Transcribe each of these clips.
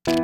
¿El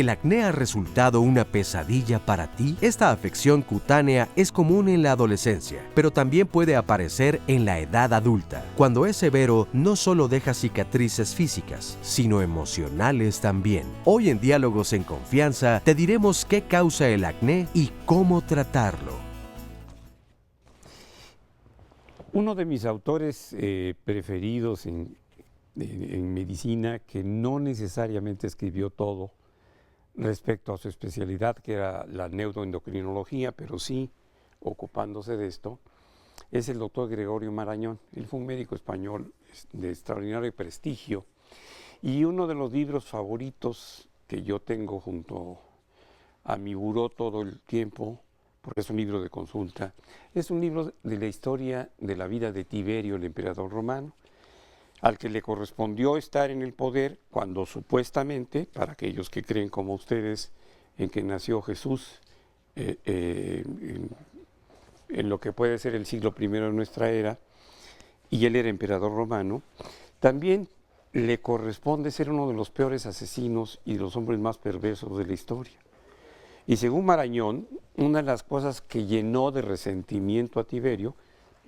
acné ha resultado una pesadilla para ti? Esta afección cutánea es común en la adolescencia, pero también puede aparecer en la edad adulta. Cuando es severo, no solo deja cicatrices físicas, sino emocionales también. Hoy en Diálogos en Confianza te diremos qué causa el acné y cómo tratarlo. Uno de mis autores preferidos en medicina, que no necesariamente escribió todo respecto a su especialidad, que era la neuroendocrinología, pero sí ocupándose de esto, es el doctor Gregorio Marañón. Él fue un médico español de extraordinario prestigio, y uno de los libros favoritos que yo tengo junto a mi buró todo el tiempo, porque es un libro de consulta, es un libro de la historia de la vida de Tiberio, el emperador romano, al que le correspondió estar en el poder cuando supuestamente, para aquellos que creen como ustedes en que nació Jesús en lo que puede ser el siglo I de nuestra era, y él era emperador romano, también le corresponde ser uno de los peores asesinos y de los hombres más perversos de la historia. Y según Marañón, una de las cosas que llenó de resentimiento a Tiberio,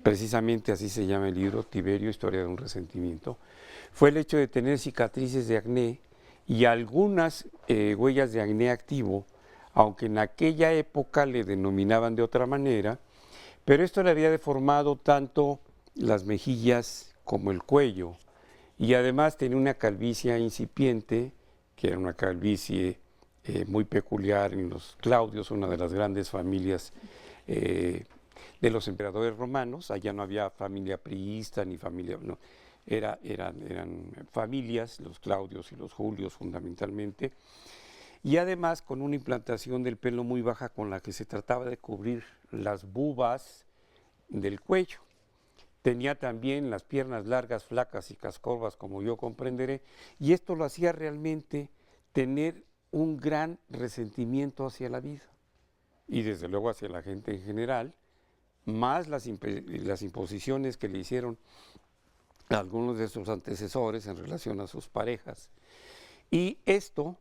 precisamente así se llama el libro, Tiberio, Historia de un Resentimiento, fue el hecho de tener cicatrices de acné y algunas huellas de acné activo, aunque en aquella época le denominaban de otra manera, pero esto le había deformado tanto las mejillas como el cuello, y además tenía una calvicie incipiente, que era una calvicie muy peculiar en los Claudios, una de las grandes familias de los emperadores romanos. Allá no había familia priista ni familia, no, eran familias, los Claudios y los Julios fundamentalmente, y además con una implantación del pelo muy baja con la que se trataba de cubrir las bubas del cuello. Tenía también las piernas largas, flacas y cascorvas, como yo comprenderé, y esto lo hacía realmente tener un gran resentimiento hacia la vida y desde luego hacia la gente en general, más las imposiciones que le hicieron a algunos de sus antecesores en relación a sus parejas. Y esto,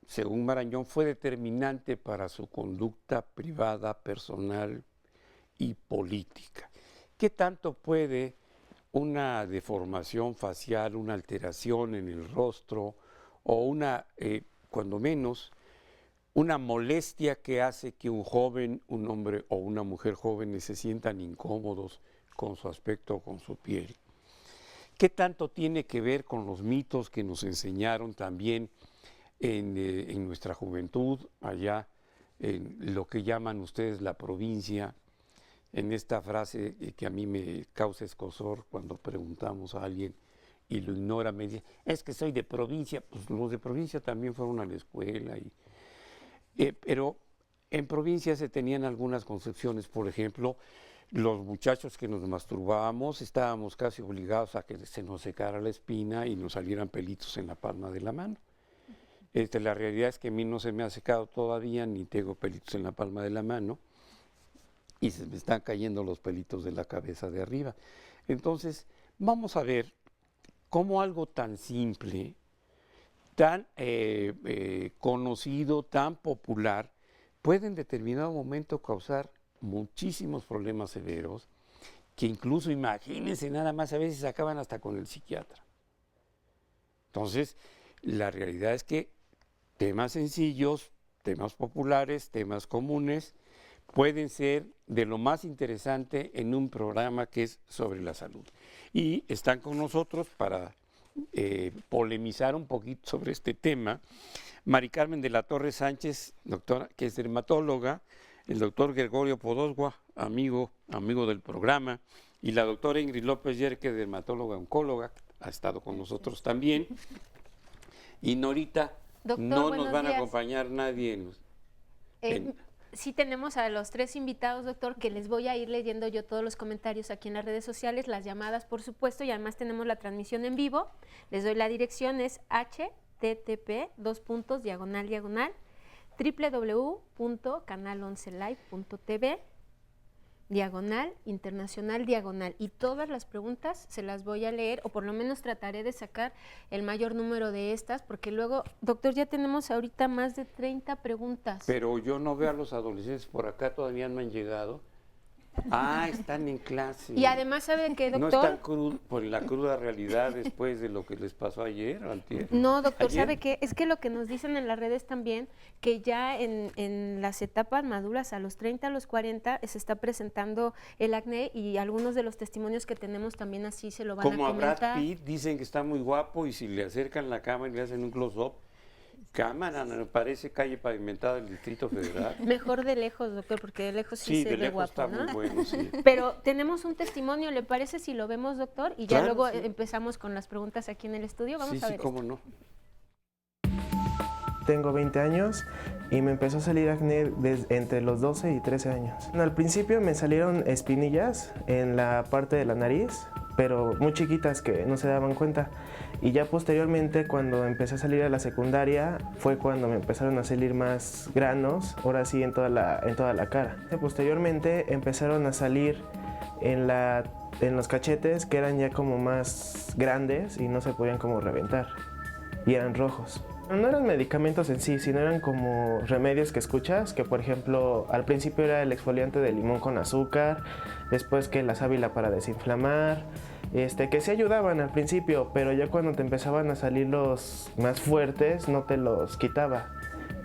según Marañón, fue determinante para su conducta privada, personal y política. ¿Qué tanto puede una deformación facial, una alteración en el rostro o una, cuando menos, una molestia que hace que un joven, un hombre o una mujer joven se sientan incómodos con su aspecto o con su piel? ¿Qué tanto tiene que ver con los mitos que nos enseñaron también en nuestra juventud, allá en lo que llaman ustedes la provincia, en esta frase que a mí me causa escozor cuando preguntamos a alguien y lo ignora, me dice, es que soy de provincia? Pues los de provincia también fueron a la escuela, pero en provincia se tenían algunas concepciones. Por ejemplo, los muchachos que nos masturbábamos estábamos casi obligados a que se nos secara la espina y nos salieran pelitos en la palma de la mano. La realidad es que a mí no se me ha secado todavía, ni tengo pelitos en la palma de la mano, y se me están cayendo los pelitos de la cabeza de arriba. Entonces, vamos a ver cómo algo tan simple, tan conocido, tan popular, puede en determinado momento causar muchísimos problemas severos, que incluso, imagínense, nada más a veces acaban hasta con el psiquiatra. Entonces, la realidad es que temas sencillos, temas populares, temas comunes, pueden ser de lo más interesante en un programa que es sobre la salud. Y están con nosotros para polemizar un poquito sobre este tema Mari Carmen de la Torre Sánchez, doctora, que es dermatóloga, el doctor Gregorio Podosgua, amigo del programa, y la doctora Ingrid López Yerke, dermatóloga oncóloga, ha estado con nosotros también, y Norita Doctor, No nos buenos van a días. acompañar nadie en- Sí tenemos a los 3 invitados, doctor, que les voy a ir leyendo yo todos los comentarios aquí en las redes sociales, las llamadas, por supuesto, y además tenemos la transmisión en vivo. Les doy la dirección, es http:// www.canal11live.tv /internacional y todas las preguntas se las voy a leer, o por lo menos trataré de sacar el mayor número de estas, porque luego, doctor, ya tenemos ahorita más de 30 preguntas. Pero yo no veo a los adolescentes por acá, todavía no han llegado. Ah, están en clase. Y además, ¿sabe qué, No doctor? están por la cruda realidad después de lo que les pasó ayer o antier. No, doctor, ¿Ayer? ¿sabe qué? Es que lo que nos dicen en las redes también, que ya en las etapas maduras, a los 30, a los 40, se está presentando el acné, y algunos de los testimonios que tenemos también así se lo van Como a a Brad comentar. Pitt, dicen que está muy guapo y si le acercan la cámara y le hacen un close-up, cámara, no, parece calle pavimentada del Distrito Federal. Mejor de lejos, doctor, porque de lejos sí, Sí, se de ve lejos guapo, está ¿no? muy bueno, sí. Pero tenemos un testimonio, ¿le parece si lo vemos, doctor? Y ya Claro, luego sí. empezamos con las preguntas aquí en el estudio. Vamos Sí, a sí, ver cómo esto. no. Tengo 20 años y me empezó a salir acné entre los 12 y 13 años. Al principio me salieron espinillas en la parte de la nariz, pero muy chiquitas que no se daban cuenta. Y ya posteriormente, cuando empecé a salir a la secundaria, fue cuando me empezaron a salir más granos, ahora sí en toda la cara. Posteriormente empezaron a salir en los cachetes, que eran ya como más grandes y no se podían como reventar, y eran rojos. No eran medicamentos en sí, sino eran como remedios que escuchas, que por ejemplo al principio era el exfoliante de limón con azúcar, después que la sábila para desinflamar, que sí ayudaban al principio, pero ya cuando te empezaban a salir los más fuertes no te los quitaba.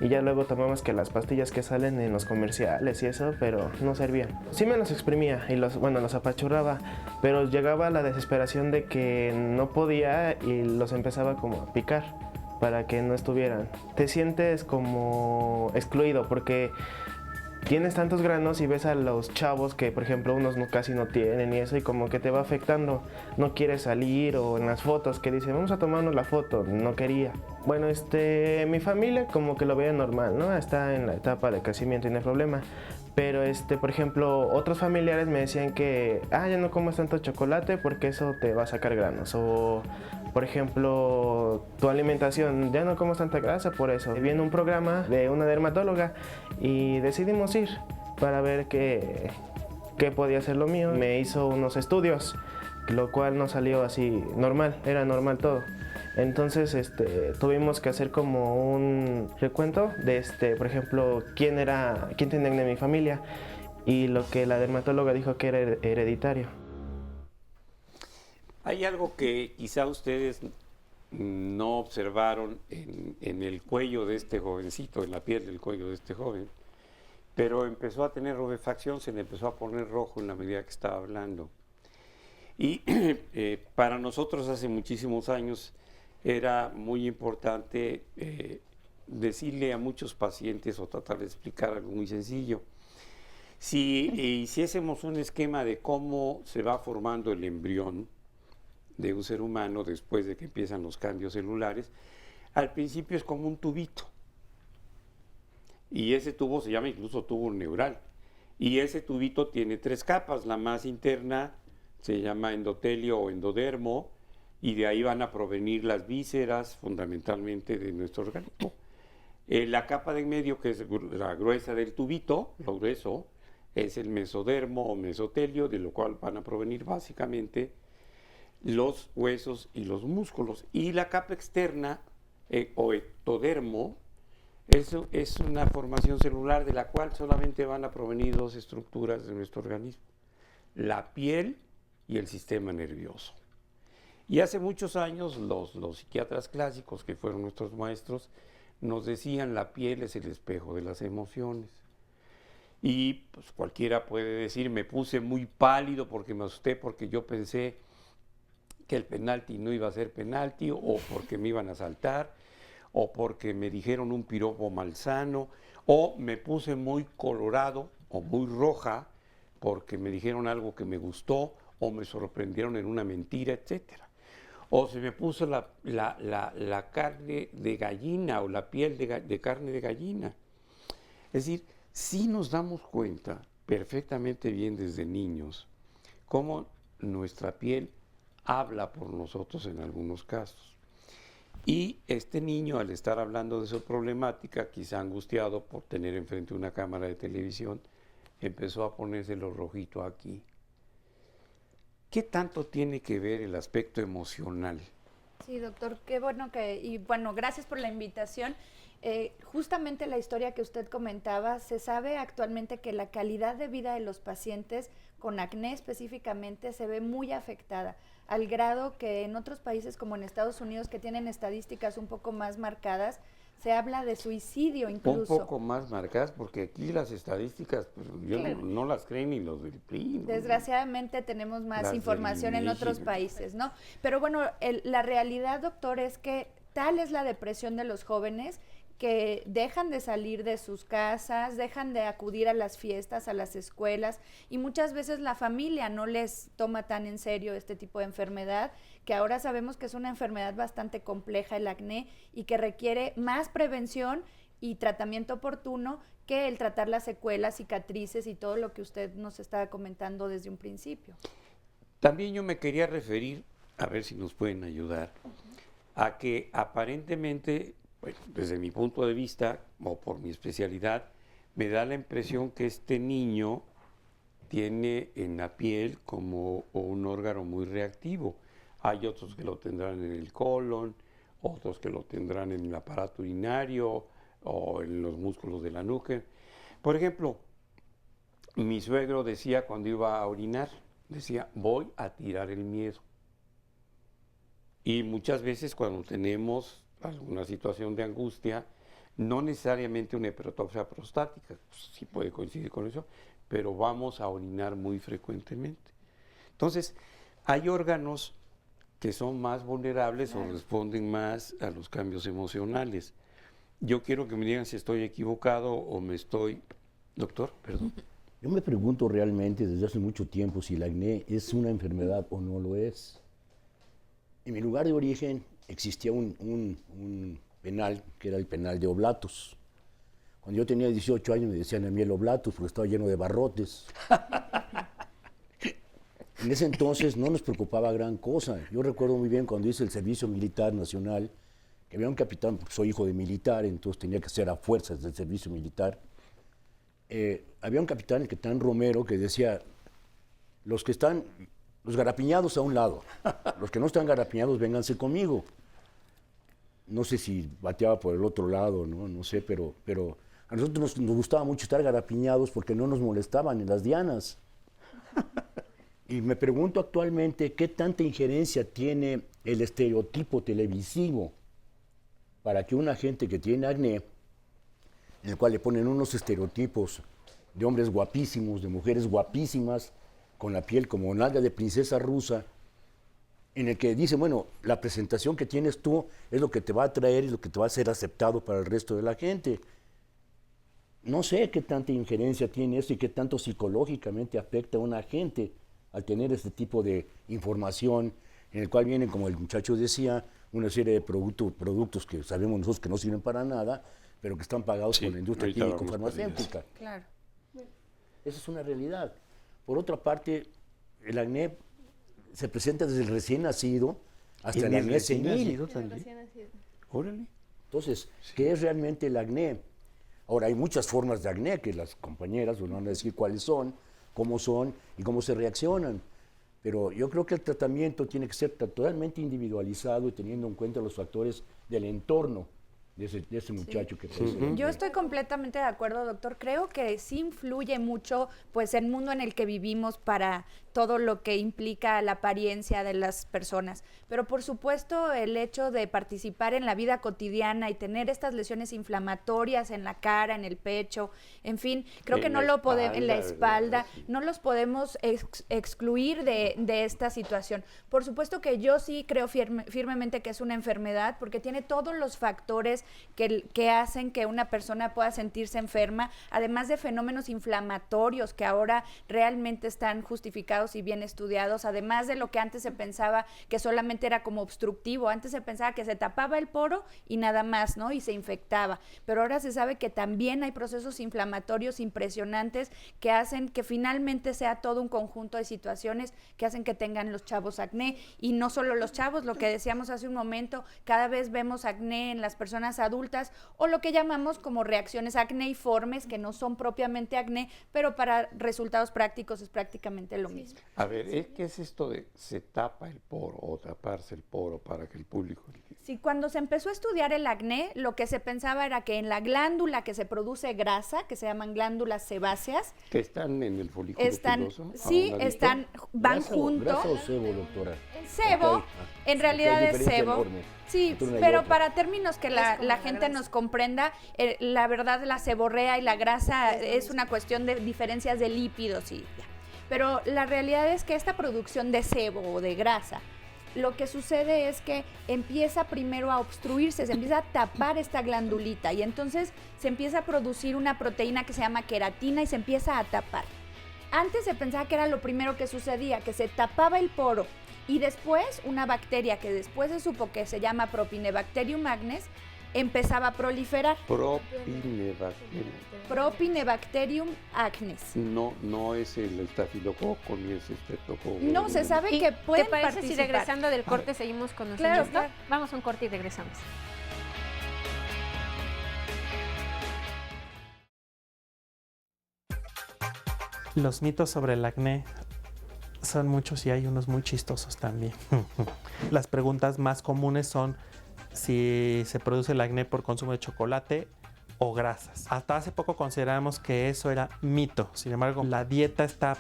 Y ya luego tomamos que las pastillas que salen en los comerciales y eso, pero no servían. Sí me los exprimía y los apachurraba, pero llegaba a la desesperación de que no podía y los empezaba como a picar para que no estuvieran. Te sientes como excluido porque tienes tantos granos y ves a los chavos que, por ejemplo, unos casi no tienen y eso, y como que te va afectando. No quieres salir, o en las fotos que dicen, vamos a tomarnos la foto, no quería. Bueno, mi familia como que lo veía normal, ¿no? Está en la etapa de crecimiento y no hay problema. Pero, por ejemplo, otros familiares me decían que, ya no comas tanto chocolate porque eso te va a sacar granos. O, por ejemplo, tu alimentación, ya no comas tanta grasa por eso. Viene un programa de una dermatóloga y decidimos ir para ver qué podía ser lo mío. Me hizo unos estudios, lo cual no salió así normal, era normal todo. Entonces tuvimos que hacer como un recuento de, por ejemplo, quién tenía acné en mi familia, y lo que la dermatóloga dijo que era hereditario. Hay algo que quizá ustedes no observaron en el cuello de este jovencito, en la piel del cuello de este joven, pero empezó a tener rubefacción, se le empezó a poner rojo en la medida que estaba hablando. Y para nosotros hace muchísimos años era muy importante decirle a muchos pacientes o tratar de explicar algo muy sencillo. Si hiciésemos un esquema de cómo se va formando el embrión de un ser humano después de que empiezan los cambios celulares, al principio es como un tubito. Y ese tubo se llama incluso tubo neural. Y ese tubito tiene 3 capas. La más interna se llama endotelio o endodermo, y de ahí van a provenir las vísceras, fundamentalmente de nuestro organismo. La capa de en medio, que es la gruesa del tubito, lo grueso, es el mesodermo o mesotelio, de lo cual van a provenir básicamente los huesos y los músculos. Y la capa externa, o ectodermo, eso es una formación celular de la cual solamente van a provenir 2 estructuras de nuestro organismo: la piel y el sistema nervioso. Y hace muchos años los psiquiatras clásicos, que fueron nuestros maestros, nos decían: la piel es el espejo de las emociones. Y pues cualquiera puede decir: me puse muy pálido porque me asusté, porque yo pensé que el penalti no iba a ser penalti, o porque me iban a saltar, o porque me dijeron un piropo malsano, o me puse muy colorado o muy roja porque me dijeron algo que me gustó, o me sorprendieron en una mentira, etcétera. O se me puso la carne de gallina o la piel de carne de gallina. Es decir, sí nos damos cuenta perfectamente bien desde niños cómo nuestra piel habla por nosotros en algunos casos. Y este niño, al estar hablando de su problemática, quizá angustiado por tener enfrente una cámara de televisión, empezó a ponerse lo rojito aquí. ¿Qué tanto tiene que ver el aspecto emocional? Sí, doctor, qué bueno y bueno, gracias por la invitación. Justamente la historia que usted comentaba, se sabe actualmente que la calidad de vida de los pacientes con acné específicamente se ve muy afectada, al grado que en otros países como en Estados Unidos, que tienen estadísticas un poco más marcadas, se habla de suicidio incluso. Un poco más marcadas, porque aquí las estadísticas, pues, Claro. no las creen ni los del PRI. ¿no? Desgraciadamente tenemos más Las información del en otros INEGI. países, ¿no? Pero bueno, la realidad, doctor, es que tal es la depresión de los jóvenes que dejan de salir de sus casas, dejan de acudir a las fiestas, a las escuelas, y muchas veces la familia no les toma tan en serio este tipo de enfermedad, que ahora sabemos que es una enfermedad bastante compleja, el acné, y que requiere más prevención y tratamiento oportuno que el tratar las secuelas, cicatrices y todo lo que usted nos estaba comentando desde un principio. También yo me quería referir, a ver si nos pueden ayudar, a que aparentemente, bueno, desde mi punto de vista, o por mi especialidad, me da la impresión que este niño tiene en la piel como un órgano muy reactivo. Hay otros que lo tendrán en el colon, otros que lo tendrán en el aparato urinario o en los músculos de la nuca. Por ejemplo, mi suegro decía cuando iba a orinar, decía, voy a tirar el miedo. Y muchas veces cuando tenemos alguna situación de angustia, no necesariamente una hipertrofia prostática, sí puede coincidir con eso, pero vamos a orinar muy frecuentemente. Entonces, hay órganos que son más vulnerables o responden más a los cambios emocionales. Yo quiero que me digan si estoy equivocado o me estoy... Doctor, perdón. Yo me pregunto realmente desde hace mucho tiempo si el acné es una enfermedad o no lo es. En mi lugar de origen existía un penal que era el penal de Oblatos. Cuando yo tenía 18 años me decían a mí el Oblatos porque estaba lleno de barrotes. En ese entonces no nos preocupaba gran cosa. Yo recuerdo muy bien cuando hice el servicio militar nacional, que había un capitán, porque soy hijo de militar, entonces tenía que ser a fuerzas del servicio militar. Había un capitán, el capitán Romero, que decía, los garapiñados a un lado, los que no están garapiñados, vénganse conmigo. No sé si bateaba por el otro lado, no sé, pero a nosotros nos gustaba mucho estar garapiñados porque no nos molestaban en las dianas. Y me pregunto actualmente qué tanta injerencia tiene el estereotipo televisivo para que una gente que tiene acné, en el cual le ponen unos estereotipos de hombres guapísimos, de mujeres guapísimas, con la piel como nalga de princesa rusa, en el que dicen, bueno, la presentación que tienes tú es lo que te va a atraer y lo que te va a ser aceptado para el resto de la gente. No sé qué tanta injerencia tiene eso y qué tanto psicológicamente afecta a una gente al tener este tipo de información, en el cual vienen, como el muchacho decía, una serie de productos que sabemos nosotros que no sirven para nada, pero que están pagados por la industria químico-farmacéutica. Claro. Esa es una realidad. Por otra parte, el acné se presenta desde el recién nacido hasta el acné senil. Órale. Entonces, ¿qué es realmente el acné? Ahora, hay muchas formas de acné que las compañeras nos van a decir cuáles son, cómo son y cómo se reaccionan. Pero yo creo que el tratamiento tiene que ser totalmente individualizado y teniendo en cuenta los factores del entorno de ese muchacho que presenta. Yo estoy completamente de acuerdo, doctor. Creo que sí influye mucho pues el mundo en el que vivimos para todo lo que implica la apariencia de las personas. Pero por supuesto el hecho de participar en la vida cotidiana y tener estas lesiones inflamatorias en la cara, en el pecho, en fin, creo que no lo podemos, en la espalda, no los podemos excluir de esta situación. Por supuesto que yo sí creo firmemente que es una enfermedad porque tiene todos los factores factores que hacen que una persona pueda sentirse enferma, además de fenómenos inflamatorios que ahora realmente están justificados y bien estudiados, además de lo que antes se pensaba que solamente era como obstructivo. Antes se pensaba que se tapaba el poro y nada más, ¿no? Y se infectaba. Pero ahora se sabe que también hay procesos inflamatorios impresionantes que hacen que finalmente sea todo un conjunto de situaciones que hacen que tengan los chavos acné. Y no solo los chavos, lo que decíamos hace un momento, cada vez vemos acné en las personas adultas o lo que llamamos como reacciones acneiformes, que no son propiamente acné, pero para resultados prácticos es prácticamente lo mismo. A ver, ¿qué es esto de se tapa el poro o taparse el poro para que el público... Sí, cuando se empezó a estudiar el acné, lo que se pensaba era que en la glándula que se produce grasa, que se llaman glándulas sebáceas, que están en el folículo piloso. Sí, van juntos. ¿Grasa o sebo, doctora? El sebo, Ok. en realidad Hay es diferencia sebo. enorme Sí, entre una y pero otra. para términos que la gente nos comprenda, la verdad la seborrea y la grasa es una cuestión de diferencias de lípidos y ya. Pero la realidad es que esta producción de sebo o de grasa, lo que sucede es que empieza primero a obstruirse, se empieza a tapar esta glandulita y entonces se empieza a producir una proteína que se llama queratina y se empieza a tapar. Antes se pensaba que era lo primero que sucedía, que se tapaba el poro y después una bacteria que después se supo que se llama Propinebacterium acnes empezaba a proliferar. Propinebacterium acnes. No es el estafilococo ni es estreptococo. No, se sabe que pueden ¿Te parece participar. si regresando del corte seguimos conociendo Claro, esto? claro. Vamos a un corte y regresamos. Los mitos sobre el acné son muchos y hay unos muy chistosos también. Las preguntas más comunes son si se produce el acné por consumo de chocolate o grasas. Hasta hace poco considerábamos que eso era mito. Sin embargo, la dieta está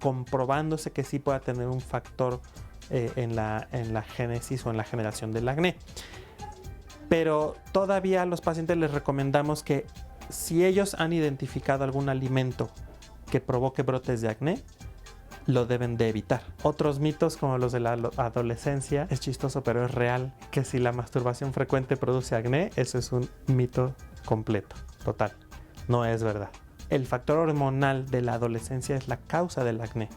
comprobándose que sí puede tener un factor en la génesis o en la generación del acné. Pero todavía a los pacientes les recomendamos que si ellos han identificado algún alimento que provoque brotes de acné, lo deben de evitar. Otros mitos como los de la adolescencia, es chistoso pero es real, que si la masturbación frecuente produce acné, eso es un mito completo, total, no es verdad. El factor hormonal de la adolescencia es la causa del acné.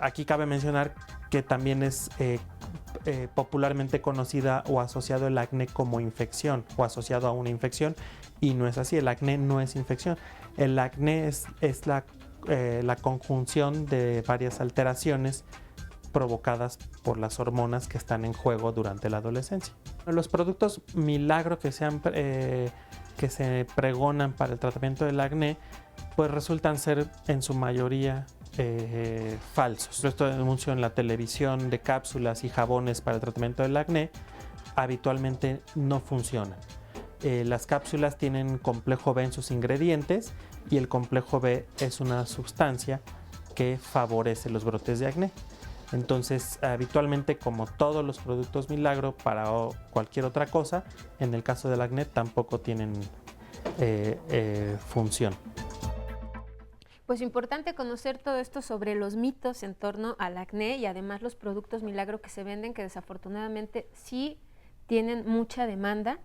Aquí cabe mencionar que también es popularmente conocida o asociado el acné como infección o asociado a una infección, y no es así. El acné no es infección. El acné es la conjunción de varias alteraciones provocadas por las hormonas que están en juego durante la adolescencia. Los productos milagro que se pregonan para el tratamiento del acné, pues resultan ser en su mayoría falsos. Esto anuncio en la televisión de cápsulas y jabones para el tratamiento del acné habitualmente no funcionan. Las cápsulas tienen complejo B en sus ingredientes y el complejo B es una sustancia que favorece los brotes de acné. Entonces, habitualmente, como todos los productos milagro para cualquier otra cosa, en el caso del acné tampoco tienen función. Pues importante conocer todo esto sobre los mitos en torno al acné y además los productos milagro que se venden, que desafortunadamente sí tienen mucha demanda,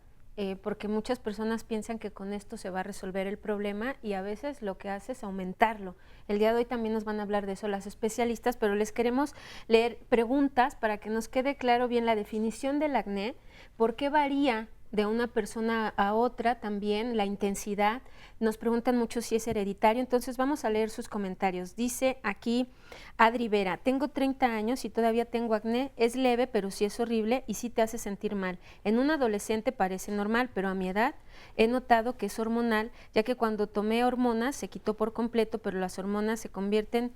porque muchas personas piensan que con esto se va a resolver el problema y a veces lo que hace es aumentarlo. El día de hoy también nos van a hablar de eso las especialistas, pero les queremos leer preguntas para que nos quede claro bien la definición del acné, por qué varía de una persona a otra también, la intensidad. Nos preguntan mucho si es hereditario, entonces vamos a leer sus comentarios. Dice aquí Adri Vera, tengo 30 años y todavía tengo acné, es leve pero sí es horrible y sí te hace sentir mal. En un adolescente parece normal, pero a mi edad he notado que es hormonal, ya que cuando tomé hormonas se quitó por completo, pero las hormonas se convierten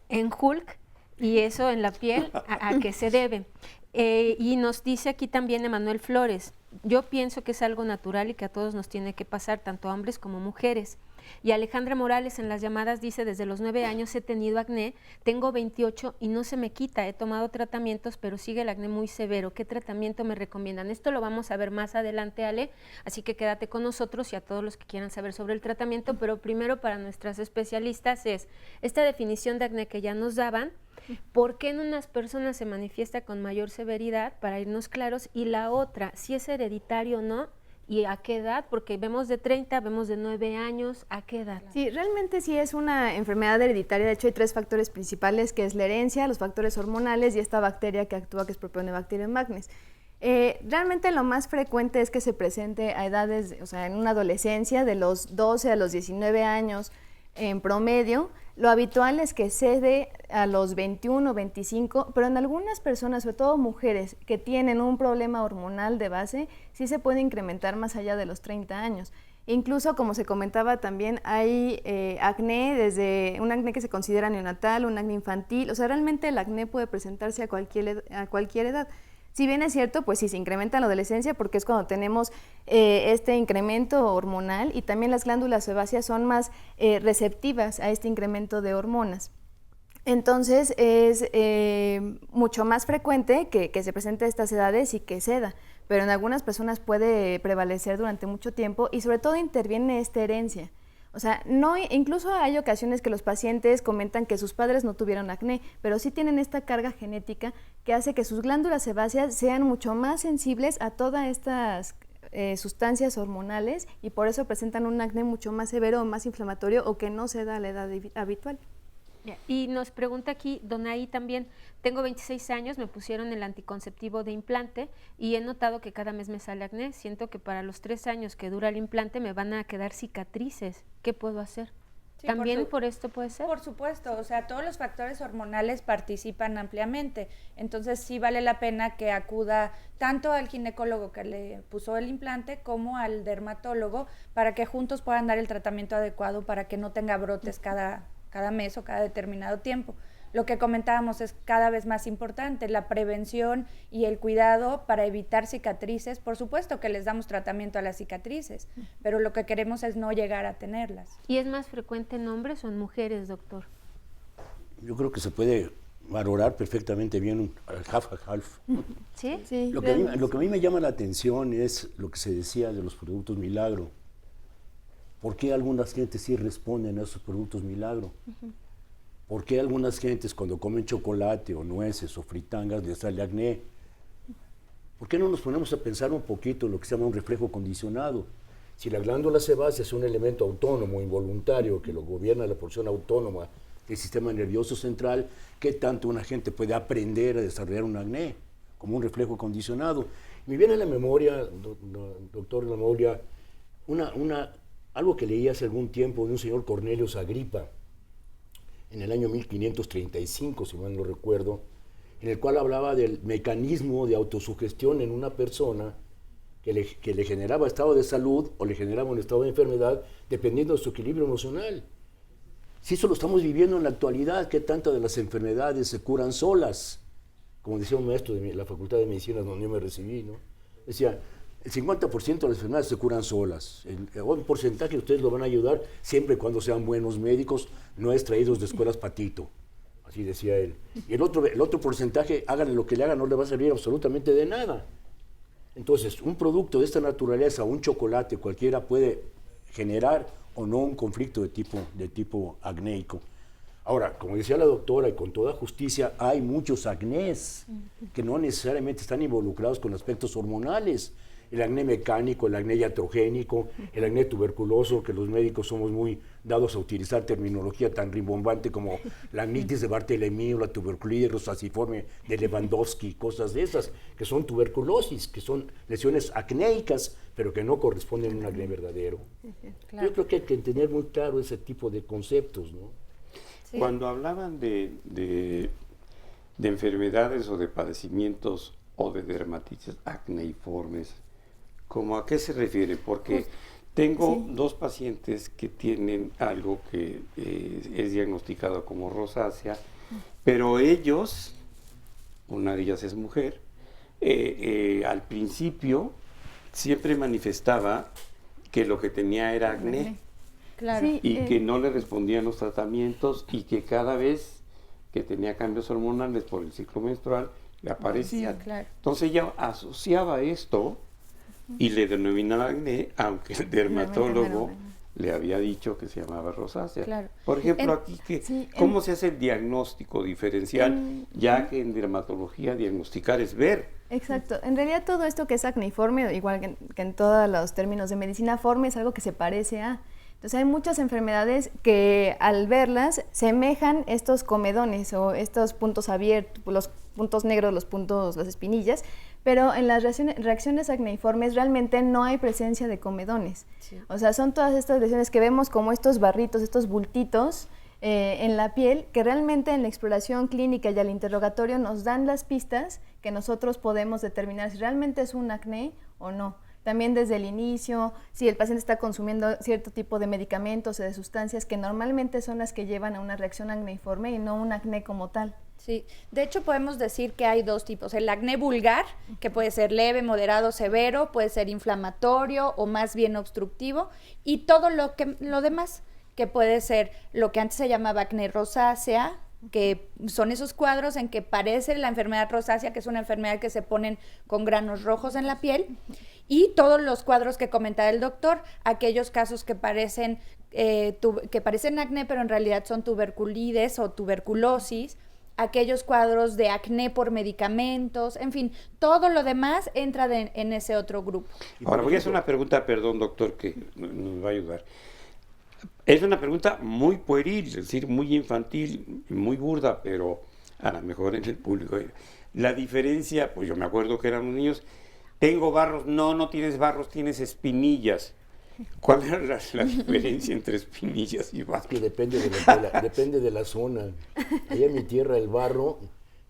en Hulk y eso en la piel, ¿a qué se debe? Y nos dice aquí también Emanuel Flores, yo pienso que es algo natural y que a todos nos tiene que pasar, tanto a hombres como mujeres. Y Alejandra Morales en las llamadas dice, desde los 9 años he tenido acné, tengo 28 y no se me quita, he tomado tratamientos, pero sigue el acné muy severo. ¿Qué tratamiento me recomiendan? Esto lo vamos a ver más adelante, Ale, así que quédate con nosotros y a todos los que quieran saber sobre el tratamiento, pero primero para nuestras especialistas es esta definición de acné que ya nos daban, ¿por qué en unas personas se manifiesta con mayor severidad? Para irnos claros, y la otra, si es hereditario o no, ¿y a qué edad? Porque vemos de 30, vemos de 9 años, ¿a qué edad? Sí, realmente sí es una enfermedad hereditaria. De hecho, hay 3 factores principales, que es la herencia, los factores hormonales y esta bacteria que actúa, que es Propionibacterium magnes. Realmente lo más frecuente es que se presente a edades, o sea, en una adolescencia, de los 12 a los 19 años en promedio. Lo habitual es que cede a los 21 o 25, pero en algunas personas, sobre todo mujeres, que tienen un problema hormonal de base, sí se puede incrementar más allá de los 30 años. Incluso, como se comentaba también, hay acné, desde un acné que se considera neonatal, un acné infantil, o sea, realmente el acné puede presentarse a cualquier edad. Si bien es cierto, pues sí se incrementa en la adolescencia porque es cuando tenemos este incremento hormonal, y también las glándulas sebáceas son más receptivas a este incremento de hormonas. Entonces es mucho más frecuente que se presente a estas edades y que ceda, pero en algunas personas puede prevalecer durante mucho tiempo y sobre todo interviene esta herencia. O sea, incluso hay ocasiones que los pacientes comentan que sus padres no tuvieron acné, pero sí tienen esta carga genética que hace que sus glándulas sebáceas sean mucho más sensibles a todas estas sustancias hormonales, y por eso presentan un acné mucho más severo o más inflamatorio, o que no se da a la edad habitual. Y nos pregunta aquí Donaí también, tengo 26 años, me pusieron el anticonceptivo de implante y he notado que cada mes me sale acné, siento que para los 3 años que dura el implante me van a quedar cicatrices, ¿qué puedo hacer? Sí, ¿También por esto puede ser? Por supuesto, o sea, todos los factores hormonales participan ampliamente, entonces sí vale la pena que acuda tanto al ginecólogo que le puso el implante como al dermatólogo para que juntos puedan dar el tratamiento adecuado para que no tenga brotes cada mes o cada determinado tiempo. Lo que comentábamos es cada vez más importante, la prevención y el cuidado para evitar cicatrices. Por supuesto que les damos tratamiento a las cicatrices, pero lo que queremos es no llegar a tenerlas. ¿Y es más frecuente en hombres o en mujeres, doctor? Yo creo que se puede valorar perfectamente bien un half a half. ¿Sí? Sí, Lo que a mí me llama la atención es lo que se decía de los productos milagro. ¿Por qué algunas gentes sí responden a esos productos milagro? ¿Por qué algunas gentes cuando comen chocolate o nueces o fritangas les sale acné? ¿Por qué no nos ponemos a pensar un poquito en lo que se llama un reflejo condicionado? Si la glándula sebácea es un elemento autónomo, involuntario, que lo gobierna la porción autónoma del sistema nervioso central, ¿qué tanto una gente puede aprender a desarrollar un acné como un reflejo condicionado? Me viene a la memoria, doctor, en la memoria, algo que leí hace algún tiempo de un señor Cornelius Agripa, en el año 1535, si mal no recuerdo, en el cual hablaba del mecanismo de autosugestión en una persona que le generaba estado de salud o le generaba un estado de enfermedad dependiendo de su equilibrio emocional. Si eso lo estamos viviendo en la actualidad, ¿qué tanto de las enfermedades se curan solas? Como decía un maestro de la Facultad de Medicina donde yo me recibí, ¿no? Decía, el 50% de las enfermedades se curan solas. Un porcentaje ustedes lo van a ayudar siempre y cuando sean buenos médicos, no extraídos de escuelas patito. Así decía él. Y el otro porcentaje, háganle lo que le hagan, no le va a servir absolutamente de nada. Entonces, un producto de esta naturaleza, un chocolate cualquiera, puede generar o no un conflicto de tipo acnéico. Ahora, como decía la doctora, y con toda justicia, hay muchos acnés que no necesariamente están involucrados con aspectos hormonales. El acné mecánico, el acné iatrogénico, el acné tuberculoso, que los médicos somos muy dados a utilizar terminología tan rimbombante como la mitis de Barthélemy o la tuberculitis rosaciforme de Lewandowski, cosas de esas, que son tuberculosis, que son lesiones acnéicas, pero que no corresponden a un acné verdadero. Claro. Yo creo que hay que tener muy claro ese tipo de conceptos, ¿no? Sí. Cuando hablaban de enfermedades o de padecimientos o de dermatitis acneiformes, ¿cómo a qué se refiere? Porque tengo dos pacientes que tienen algo que es diagnosticado como rosácea, pero ellos, una de ellas es mujer, al principio siempre manifestaba que lo que tenía era acné. Claro. Sí, y que no le respondían los tratamientos y que cada vez que tenía cambios hormonales por el ciclo menstrual le aparecían. Sí, claro. Entonces ella asociaba esto y le denominaba acné, aunque el dermatólogo le había dicho que se llamaba rosácea. Claro. Por ejemplo, aquí, ¿cómo se hace el diagnóstico diferencial? Ya que en dermatología diagnosticar es ver. Exacto. En realidad todo esto que es acneiforme, igual que en todos los términos de medicina, forme es algo que se parece a. Entonces hay muchas enfermedades que al verlas semejan estos comedones o estos puntos abiertos, los puntos negros, los puntos, las espinillas, pero en las reacciones acneiformes realmente no hay presencia de comedones. Sí. O sea, son todas estas lesiones que vemos como estos barritos, estos bultitos en la piel, que realmente en la exploración clínica y al interrogatorio nos dan las pistas que nosotros podemos determinar si realmente es un acné o no. También desde el inicio, si el paciente está consumiendo cierto tipo de medicamentos o de sustancias que normalmente son las que llevan a una reacción acneiforme y no un acné como tal. Sí, de hecho podemos decir que hay dos tipos, el acné vulgar, que puede ser leve, moderado, severo, puede ser inflamatorio o más bien obstructivo, y todo lo demás, que puede ser lo que antes se llamaba acné rosácea, que son esos cuadros en que parece la enfermedad rosácea, que es una enfermedad que se ponen con granos rojos en la piel, y todos los cuadros que comentaba el doctor, aquellos casos que parecen acné, pero en realidad son tuberculides o tuberculosis, aquellos cuadros de acné por medicamentos, en fin, todo lo demás entra en ese otro grupo. Ahora voy a hacer una pregunta, perdón doctor, que nos va a ayudar. Es una pregunta muy pueril, es decir, muy infantil, muy burda, pero a lo mejor en el público. La diferencia, pues yo me acuerdo que éramos niños, tengo barros, no tienes barros, tienes espinillas. ¿Cuál era la diferencia entre espinillas y barros? Que depende de la zona. Allá en mi tierra el barro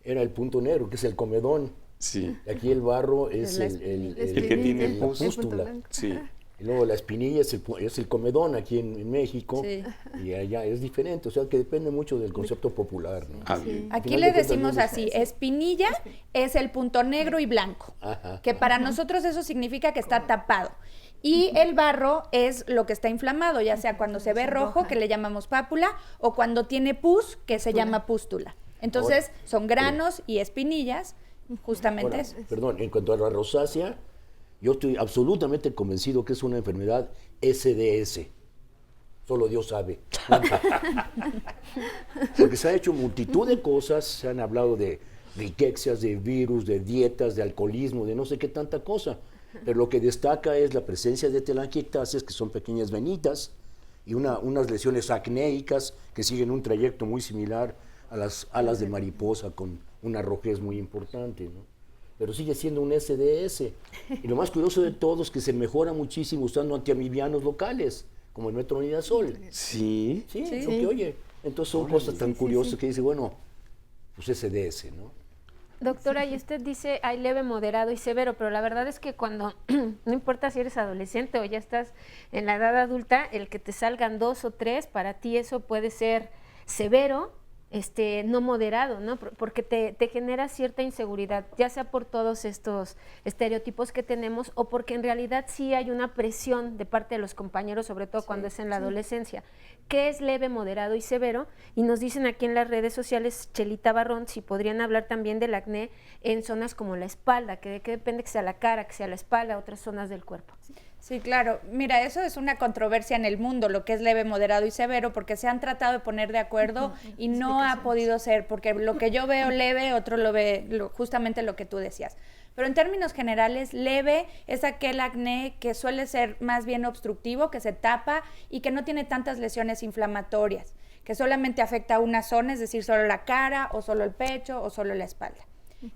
era el punto negro, que es el comedón. Sí. Aquí el barro es el que tiene la pústula. Sí. Y luego la espinilla es el comedón aquí en México, sí. Y allá es diferente, o sea que depende mucho del concepto popular, ¿no? Sí. Aquí le decimos así, espinilla es el punto negro y blanco, que para nosotros eso significa que está tapado. Y el barro es lo que está inflamado, ya sea cuando se ve rojo, que le llamamos pápula, o cuando tiene pus, que se llama pústula. Entonces, son granos y espinillas, justamente Ahora, eso. Perdón, en cuanto a la rosácea, yo estoy absolutamente convencido que es una enfermedad SDS. Solo Dios sabe. Porque se ha hecho multitud de cosas, se han hablado de riquezas, de virus, de dietas, de alcoholismo, de no sé qué tanta cosa. Pero lo que destaca es la presencia de telangiectasias, que son pequeñas venitas, y unas lesiones acnéicas que siguen un trayecto muy similar a las alas de mariposa, con una rojez muy importante, ¿no? Pero sigue siendo un SDS. Y lo más curioso de todo es que se mejora muchísimo usando antiamibianos locales, como el metronidazol. Sí. Sí, es lo que oye. Entonces son cosas tan curiosas que dice, bueno, pues SDS, ¿no? Doctora, y usted dice hay leve, moderado y severo, pero la verdad es que cuando, no importa si eres adolescente o ya estás en la edad adulta, el que te salgan 2 o 3, para ti eso puede ser severo, no moderado, ¿no? Porque te genera cierta inseguridad, ya sea por todos estos estereotipos que tenemos o porque en realidad sí hay una presión de parte de los compañeros, sobre todo cuando es en la adolescencia. ¿Qué es leve, moderado y severo? Y nos dicen aquí en las redes sociales, Chelita Barrón, si podrían hablar también del acné en zonas como la espalda, que depende que sea la cara, que sea la espalda, otras zonas del cuerpo. Sí, claro. Mira, eso es una controversia en el mundo, lo que es leve, moderado y severo, porque se han tratado de poner de acuerdo y no ha podido ser, porque lo que yo veo leve, otro lo ve justamente lo que tú decías. Pero en términos generales, leve es aquel acné que suele ser más bien obstructivo, que se tapa y que no tiene tantas lesiones inflamatorias, que solamente afecta a una zona, es decir, solo la cara o solo el pecho o solo la espalda.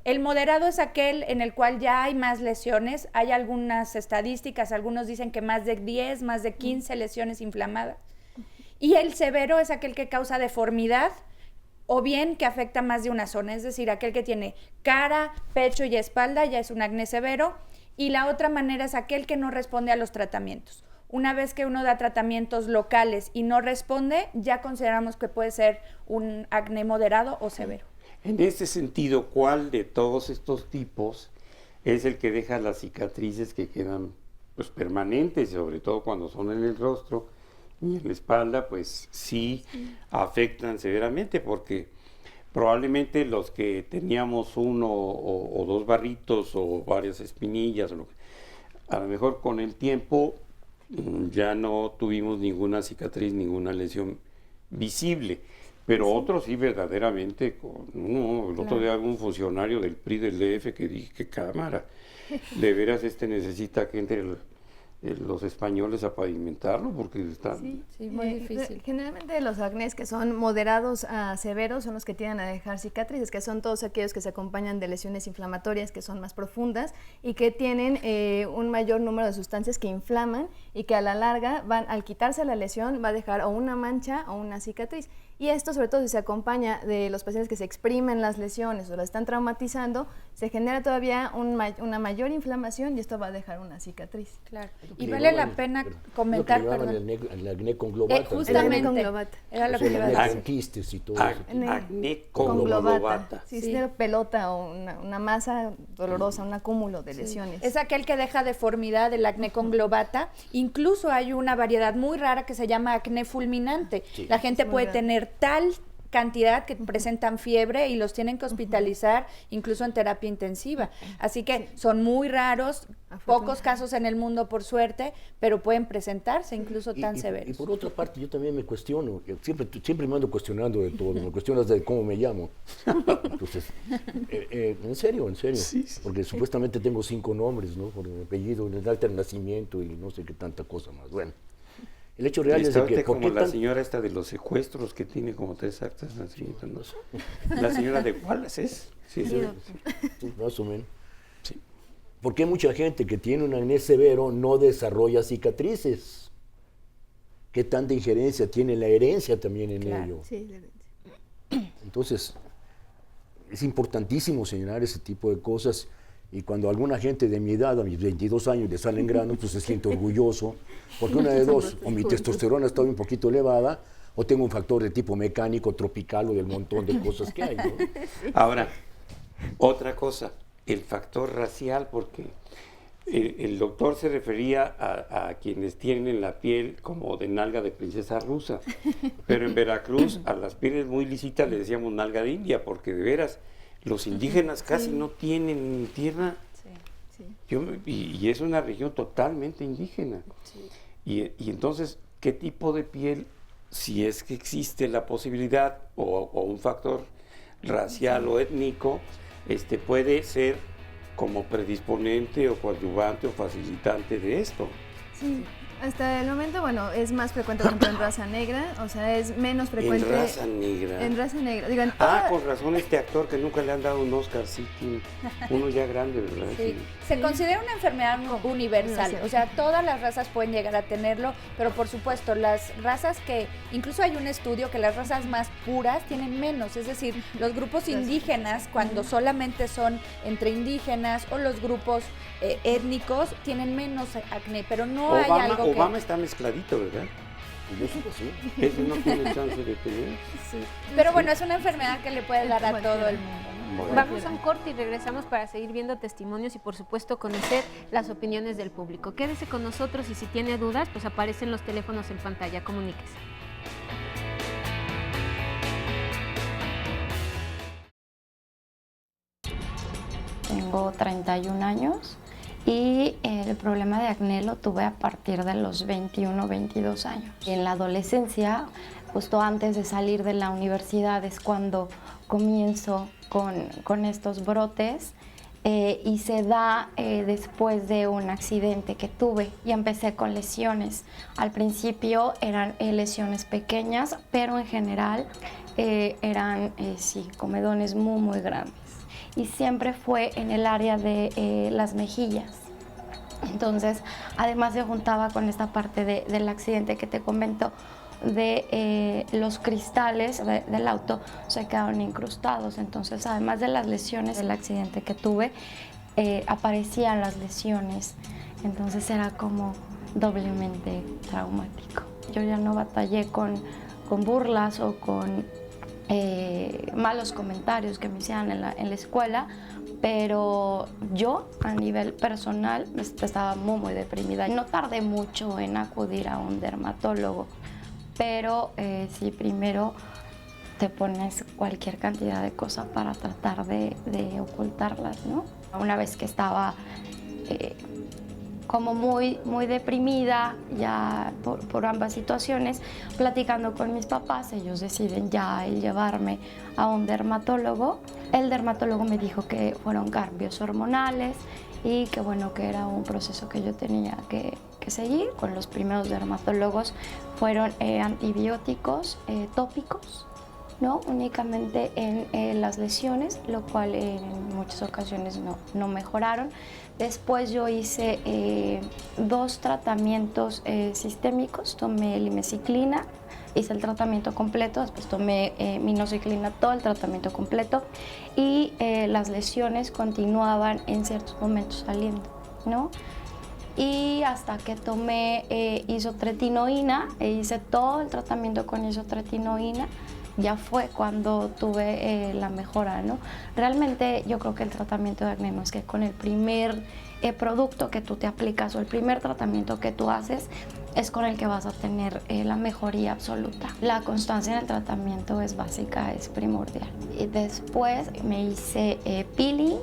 El moderado es aquel en el cual ya hay más lesiones, hay algunas estadísticas, algunos dicen que más de 10, más de 15 lesiones inflamadas. Y el severo es aquel que causa deformidad o bien que afecta más de una zona, es decir, aquel que tiene cara, pecho y espalda, ya es un acné severo. Y la otra manera es aquel que no responde a los tratamientos. Una vez que uno da tratamientos locales y no responde, ya consideramos que puede ser un acné moderado o severo. En este sentido, ¿cuál de todos estos tipos es el que deja las cicatrices que quedan pues permanentes, sobre todo cuando son en el rostro, y en la espalda, pues sí afectan severamente, porque probablemente los que teníamos uno o dos barritos o varias espinillas, a lo mejor con el tiempo ya no tuvimos ninguna cicatriz, ninguna lesión visible, pero otros sí verdaderamente, el otro día algún funcionario del PRI del DF que dije, qué cámara, de veras necesita que entre los españoles a pavimentarlo porque está... Sí, muy difícil. Generalmente los acnés que son moderados a severos son los que tienden a dejar cicatrices, que son todos aquellos que se acompañan de lesiones inflamatorias que son más profundas y que tienen un mayor número de sustancias que inflaman y que a la larga al quitarse la lesión va a dejar o una mancha o una cicatriz. Y esto, sobre todo si se acompaña de los pacientes que se exprimen las lesiones o la están traumatizando, se genera todavía una mayor inflamación y esto va a dejar una cicatriz. Claro. Y vale la pena comentar, perdón. El acné conglobata. Justamente, era lo que iba a decir. Con quistes y todo Acné conglobata. Sí, es pelota o una masa dolorosa, un acúmulo de lesiones. Es aquel que deja deformidad, el acné conglobata. Incluso hay una variedad muy rara que se llama acné fulminante. Sí. La gente puede tener tal cantidad que presentan fiebre y los tienen que hospitalizar incluso en terapia intensiva. Así que son muy raros, pocos casos en el mundo por suerte, pero pueden presentarse incluso tan severos. Y por otra parte yo también me cuestiono, siempre me ando cuestionando de todo, me cuestiono hasta de cómo me llamo. Entonces, en serio, Sí. porque supuestamente tengo 5 nombres, ¿no? Por mi apellido, el acta de nacimiento y no sé qué tanta cosa más. Bueno. El hecho real es de que... como la señora esta de los secuestros que tiene como 3 actas de nacimiento, ¿no? La señora de Wallace es. Sí, más o menos. Sí. ¿Por qué mucha gente que tiene un acné severo no desarrolla cicatrices? ¿Qué tanta injerencia tiene la herencia también en ello? Sí, la herencia. Entonces, es importantísimo señalar ese tipo de cosas. Y cuando alguna gente de mi edad, a mis 22 años, le salen granos, pues se siente orgulloso, porque una de dos, o mi testosterona está un poquito elevada, o tengo un factor de tipo mecánico, tropical, o del montón de cosas que hay, ¿no? Ahora, otra cosa, el factor racial, porque el doctor se refería a quienes tienen la piel como de nalga de princesa rusa, pero en Veracruz a las pieles muy lisitas le decíamos nalga de India, porque de veras... Los indígenas casi no tienen tierra, y es una región totalmente indígena. Sí. Y entonces, ¿qué tipo de piel, si es que existe la posibilidad o un factor racial o étnico, puede ser como predisponente o coadyuvante o facilitante de esto? Sí. Hasta el momento, bueno, es más frecuente, por ejemplo, en raza negra, o sea, es menos frecuente... En raza negra. En raza negra. Digo, con razón este actor que nunca le han dado un Oscar, sí, uno ya grande, ¿verdad? Sí. Se considera una enfermedad universal, o sea, todas las razas pueden llegar a tenerlo, pero por supuesto, las razas que, incluso hay un estudio que las razas más puras tienen menos, es decir, los grupos indígenas, cuando solamente son entre indígenas, o los grupos étnicos, tienen menos acné, pero no hay algo que... Obama está mezcladito, ¿verdad? Yo sí que sí. Ese no tiene chance de tener. Sí. Pero bueno, es una enfermedad que le puede dar a todo el mundo, ¿no? Vamos a un corte y regresamos para seguir viendo testimonios y por supuesto conocer las opiniones del público. Quédese con nosotros y si tiene dudas, pues aparecen los teléfonos en pantalla, comuníquese. Tengo 31 años y el problema de acné lo tuve a partir de los 21, 22 años. Y en la adolescencia, justo antes de salir de la universidad, es cuando comienzo con estos brotes y se da después de un accidente que tuve y empecé con lesiones. Al principio eran lesiones pequeñas, pero en general eran comedones muy, muy grandes. Y siempre fue en el área de las mejillas. Entonces, además se juntaba con esta parte del accidente que te comento, de los cristales del auto se quedaron incrustados. Entonces, además de las lesiones del accidente que tuve, aparecían las lesiones. Entonces era como doblemente traumático. Yo ya no batallé con burlas o con malos comentarios que me hacían en la escuela, pero yo a nivel personal estaba muy deprimida. No tardé mucho en acudir a un dermatólogo, pero sí, primero te pones cualquier cantidad de cosas para tratar de ocultarlas, ¿no? Una vez que estaba como muy deprimida ya por ambas situaciones, platicando con mis papás, ellos deciden ya llevarme a un dermatólogo. El dermatólogo me dijo que fueron cambios hormonales y que bueno, que era un proceso que yo tenía que seguir. Con los primeros dermatólogos fueron antibióticos tópicos, ¿no? Únicamente en las lesiones, lo cual en muchas ocasiones no mejoraron. Después yo hice 2 tratamientos sistémicos, tomé limeciclina, hice el tratamiento completo, después tomé minoxiclina, todo el tratamiento completo, y las lesiones continuaban en ciertos momentos saliendo, ¿no? Y hasta que tomé isotretinoína, e hice todo el tratamiento con isotretinoína, ya fue cuando tuve la mejora, ¿no? Realmente yo creo que el tratamiento de acné no es que con el primer producto que tú te aplicas o el primer tratamiento que tú haces es con el que vas a tener la mejoría absoluta. La constancia en el tratamiento es básica, es primordial. Y después me hice peelings,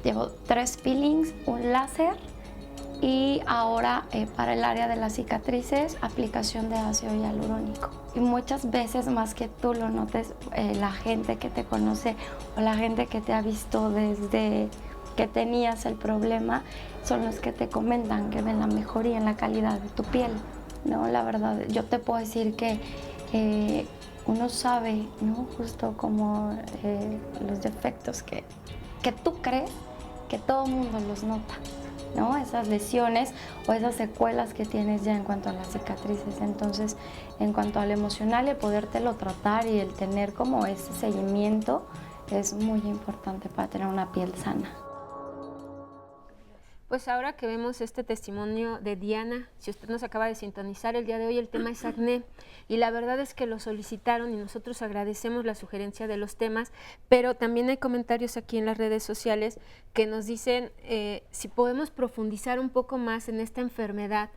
llevo 3 peelings, un láser, y ahora para el área de las cicatrices, aplicación de ácido hialurónico. Y muchas veces, más que tú lo notes, la gente que te conoce o la gente que te ha visto desde que tenías el problema son los que te comentan que ven la mejoría en la calidad de tu piel, ¿no? La verdad, yo te puedo decir que uno sabe, ¿no? Justo como los defectos que tú crees que todo el mundo los nota, ¿no? Esas lesiones o esas secuelas que tienes ya en cuanto a las cicatrices. Entonces, en cuanto al emocional, el podértelo tratar y el tener como ese seguimiento es muy importante para tener una piel sana. Pues ahora que vemos este testimonio de Diana, si usted nos acaba de sintonizar, el día de hoy el tema es acné, y la verdad es que lo solicitaron y nosotros agradecemos la sugerencia de los temas, pero también hay comentarios aquí en las redes sociales que nos dicen si podemos profundizar un poco más en esta enfermedad,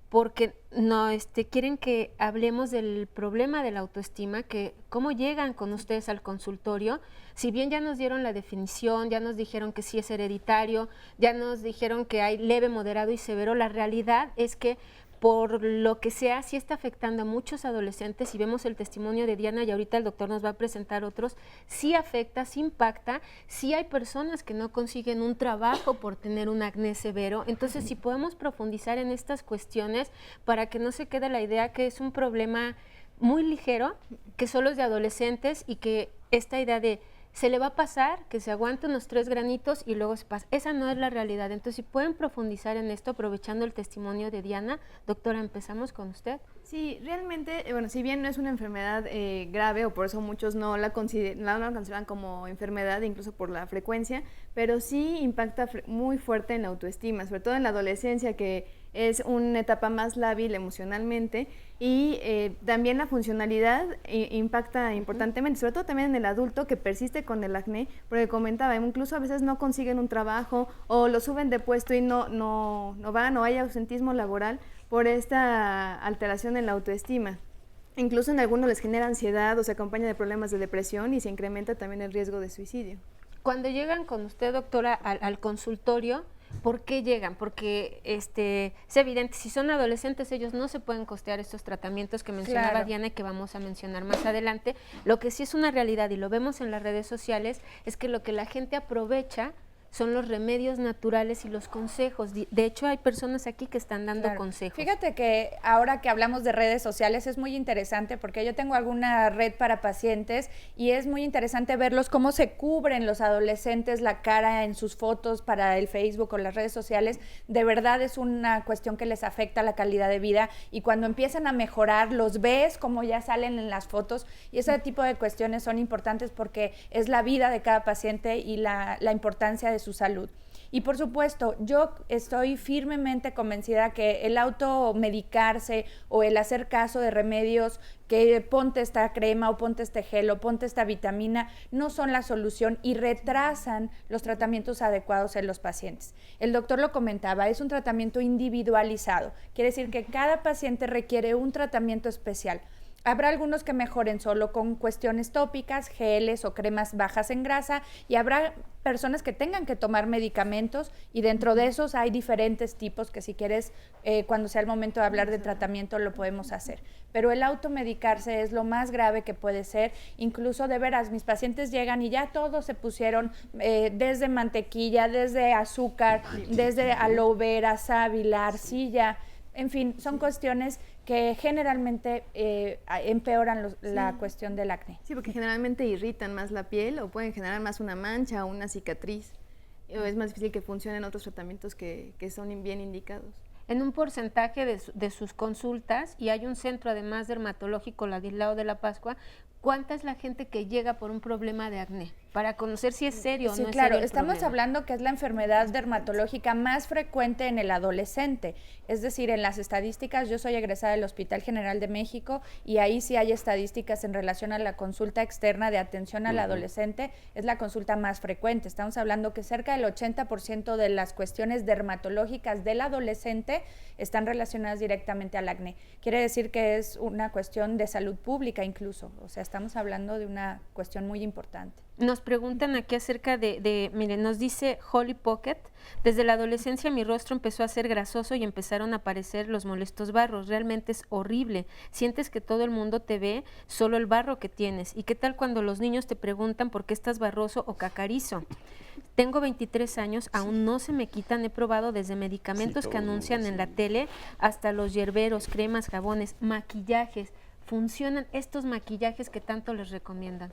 porque no quieren que hablemos del problema de la autoestima, que cómo llegan con ustedes al consultorio. Si bien ya nos dieron la definición, ya nos dijeron que sí es hereditario, ya nos dijeron que hay leve, moderado y severo, la realidad es que por lo que sea, sí está afectando a muchos adolescentes, y vemos el testimonio de Diana y ahorita el doctor nos va a presentar otros, sí afecta, sí impacta, sí hay personas que no consiguen un trabajo por tener un acné severo. Entonces, si podemos profundizar en estas cuestiones para que no se quede la idea que es un problema muy ligero, que solo es de adolescentes y que esta idea de se le va a pasar, que se aguante unos 3 granitos y luego se pasa. Esa no es la realidad. Entonces, si pueden profundizar en esto, aprovechando el testimonio de Diana. Doctora, empezamos con usted. Sí, realmente, bueno, si bien no es una enfermedad grave, o por eso muchos no la consideran como enfermedad, incluso por la frecuencia, pero sí impacta muy fuerte en la autoestima, sobre todo en la adolescencia, que es una etapa más lábil emocionalmente, y también la funcionalidad impacta importantemente, sobre todo también en el adulto que persiste con el acné, porque comentaba, incluso a veces no consiguen un trabajo o lo suben de puesto y no van, o hay ausentismo laboral por esta alteración en la autoestima. Incluso en algunos les genera ansiedad o se acompaña de problemas de depresión y se incrementa también el riesgo de suicidio. Cuando llegan con usted, doctora, al consultorio, ¿por qué llegan? Porque es evidente, si son adolescentes, ellos no se pueden costear estos tratamientos que mencionaba Claro. Diana y que vamos a mencionar más adelante. Lo que sí es una realidad, y lo vemos en las redes sociales, es que lo que la gente aprovecha son los remedios naturales y los consejos. De hecho, hay personas aquí que están dando Claro. consejos. Fíjate que ahora que hablamos de redes sociales es muy interesante, porque yo tengo alguna red para pacientes y es muy interesante verlos cómo se cubren los adolescentes la cara en sus fotos para el Facebook o las redes sociales. De verdad es una cuestión que les afecta la calidad de vida, y cuando empiezan a mejorar los ves como ya salen en las fotos, y ese tipo de cuestiones son importantes porque es la vida de cada paciente y la importancia de su salud. Y por supuesto, yo estoy firmemente convencida que el automedicarse o el hacer caso de remedios que ponte esta crema o ponte este gel o ponte esta vitamina no son la solución y retrasan los tratamientos adecuados en los pacientes. El doctor lo comentaba, es un tratamiento individualizado. Quiere decir que cada paciente requiere un tratamiento especial. Habrá algunos que mejoren solo con cuestiones tópicas, geles o cremas bajas en grasa, y habrá personas que tengan que tomar medicamentos, y dentro de esos hay diferentes tipos que si quieres, cuando sea el momento de hablar de tratamiento, lo podemos hacer. Pero el automedicarse es lo más grave que puede ser. Incluso, de veras, mis pacientes llegan y ya todos se pusieron desde mantequilla, desde azúcar, desde aloe vera, sábila, arcilla. En fin, son cuestiones que generalmente empeoran la cuestión del acné. Sí, porque generalmente irritan más la piel o pueden generar más una mancha o una cicatriz. O es más difícil que funcionen otros tratamientos que son bien indicados. En un porcentaje de sus consultas, y hay un centro además dermatológico, Ladislao de la Pascua, ¿cuánta es la gente que llega por un problema de acné? Para conocer si es serio o no es claro, serio el estamos problema. hablando que es la enfermedad dermatológica más frecuente en el adolescente. Es decir, en las estadísticas, yo soy egresada del Hospital General de México y ahí sí hay estadísticas en relación a la consulta externa de atención al adolescente, es la consulta más frecuente. Estamos hablando que cerca del 80% de las cuestiones dermatológicas del adolescente están relacionadas directamente al acné. Quiere decir que es una cuestión de salud pública incluso, o sea, estamos hablando de una cuestión muy importante. Nos preguntan aquí acerca miren, nos dice Holly Pocket, desde la adolescencia mi rostro empezó a ser grasoso y empezaron a aparecer los molestos barros, realmente es horrible, sientes que todo el mundo te ve solo el barro que tienes, y qué tal cuando los niños te preguntan por qué estás barroso o cacarizo. Tengo 23 años, aún no se me quitan, he probado desde medicamentos que anuncian en la tele hasta los hierberos, cremas, jabones, maquillajes. ¿Funcionan estos maquillajes que tanto les recomiendan?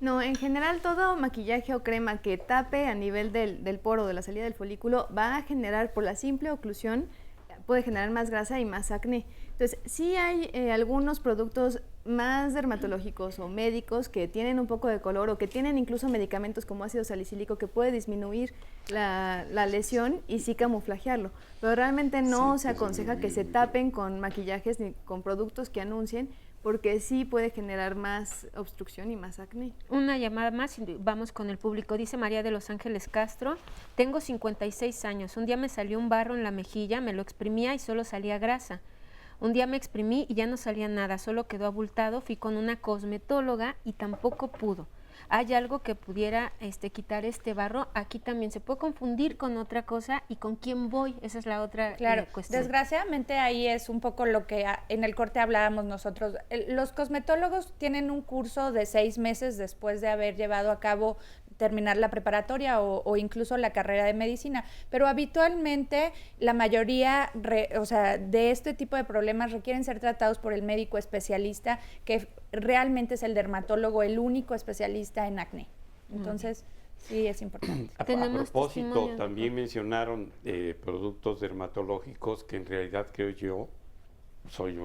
No, en general todo maquillaje o crema que tape a nivel del poro de la salida del folículo va a generar, por la simple oclusión, puede generar más grasa y más acné. Entonces, sí hay algunos productos más dermatológicos o médicos que tienen un poco de color o que tienen incluso medicamentos como ácido salicílico que puede disminuir la lesión y sí camuflajearlo. Pero realmente no se aconseja que se tapen con maquillajes ni con productos que anuncien, porque sí puede generar más obstrucción y más acné. Una llamada más y vamos con el público. Dice María de Los Ángeles Castro, tengo 56 años, un día me salió un barro en la mejilla, me lo exprimía y solo salía grasa. Un día me exprimí y ya no salía nada, solo quedó abultado, fui con una cosmetóloga y tampoco pudo. ¿Hay algo que pudiera quitar este barro? Aquí también se puede confundir con otra cosa y con quién voy, esa es la otra cuestión. Desgraciadamente ahí es un poco lo que en el corte hablábamos nosotros. Los cosmetólogos tienen un curso de 6 meses después de haber llevado a cabo terminar la preparatoria o incluso la carrera de medicina, pero habitualmente la mayoría de este tipo de problemas requieren ser tratados por el médico especialista, que realmente es el dermatólogo, el único especialista en acné. Entonces, sí es importante. A propósito, también mencionaron productos dermatológicos que en realidad creo yo, soy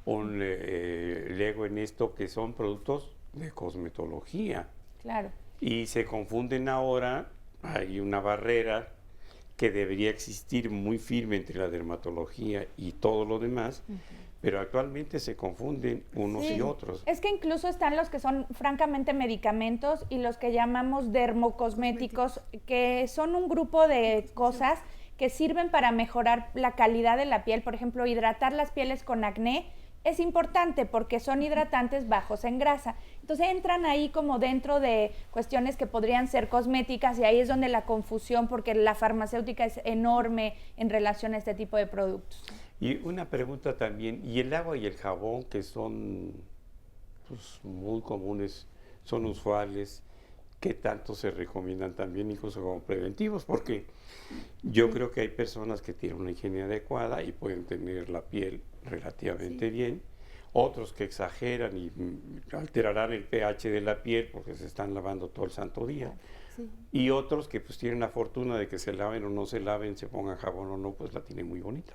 un lego en esto, que son productos de cosmetología. Claro. Y se confunden ahora, hay una barrera que debería existir muy firme entre la dermatología y todo lo demás, pero actualmente se confunden unos y otros. Es que incluso están los que son francamente medicamentos y los que llamamos dermocosméticos, que son un grupo de cosas que sirven para mejorar la calidad de la piel. Por ejemplo, hidratar las pieles con acné es importante porque son hidratantes bajos en grasa. Entonces entran ahí como dentro de cuestiones que podrían ser cosméticas, y ahí es donde la confusión, porque la farmacéutica es enorme en relación a este tipo de productos. Y una pregunta también, ¿y el agua y el jabón, que son muy comunes, son usuales, qué tanto se recomiendan también incluso como preventivos? Porque yo creo que hay personas que tienen una higiene adecuada y pueden tener la piel relativamente bien, otros que exageran y alterarán el pH de la piel porque se están lavando todo el santo día, y otros que pues tienen la fortuna de que se laven o no se laven, se pongan jabón o no, pues la tienen muy bonita.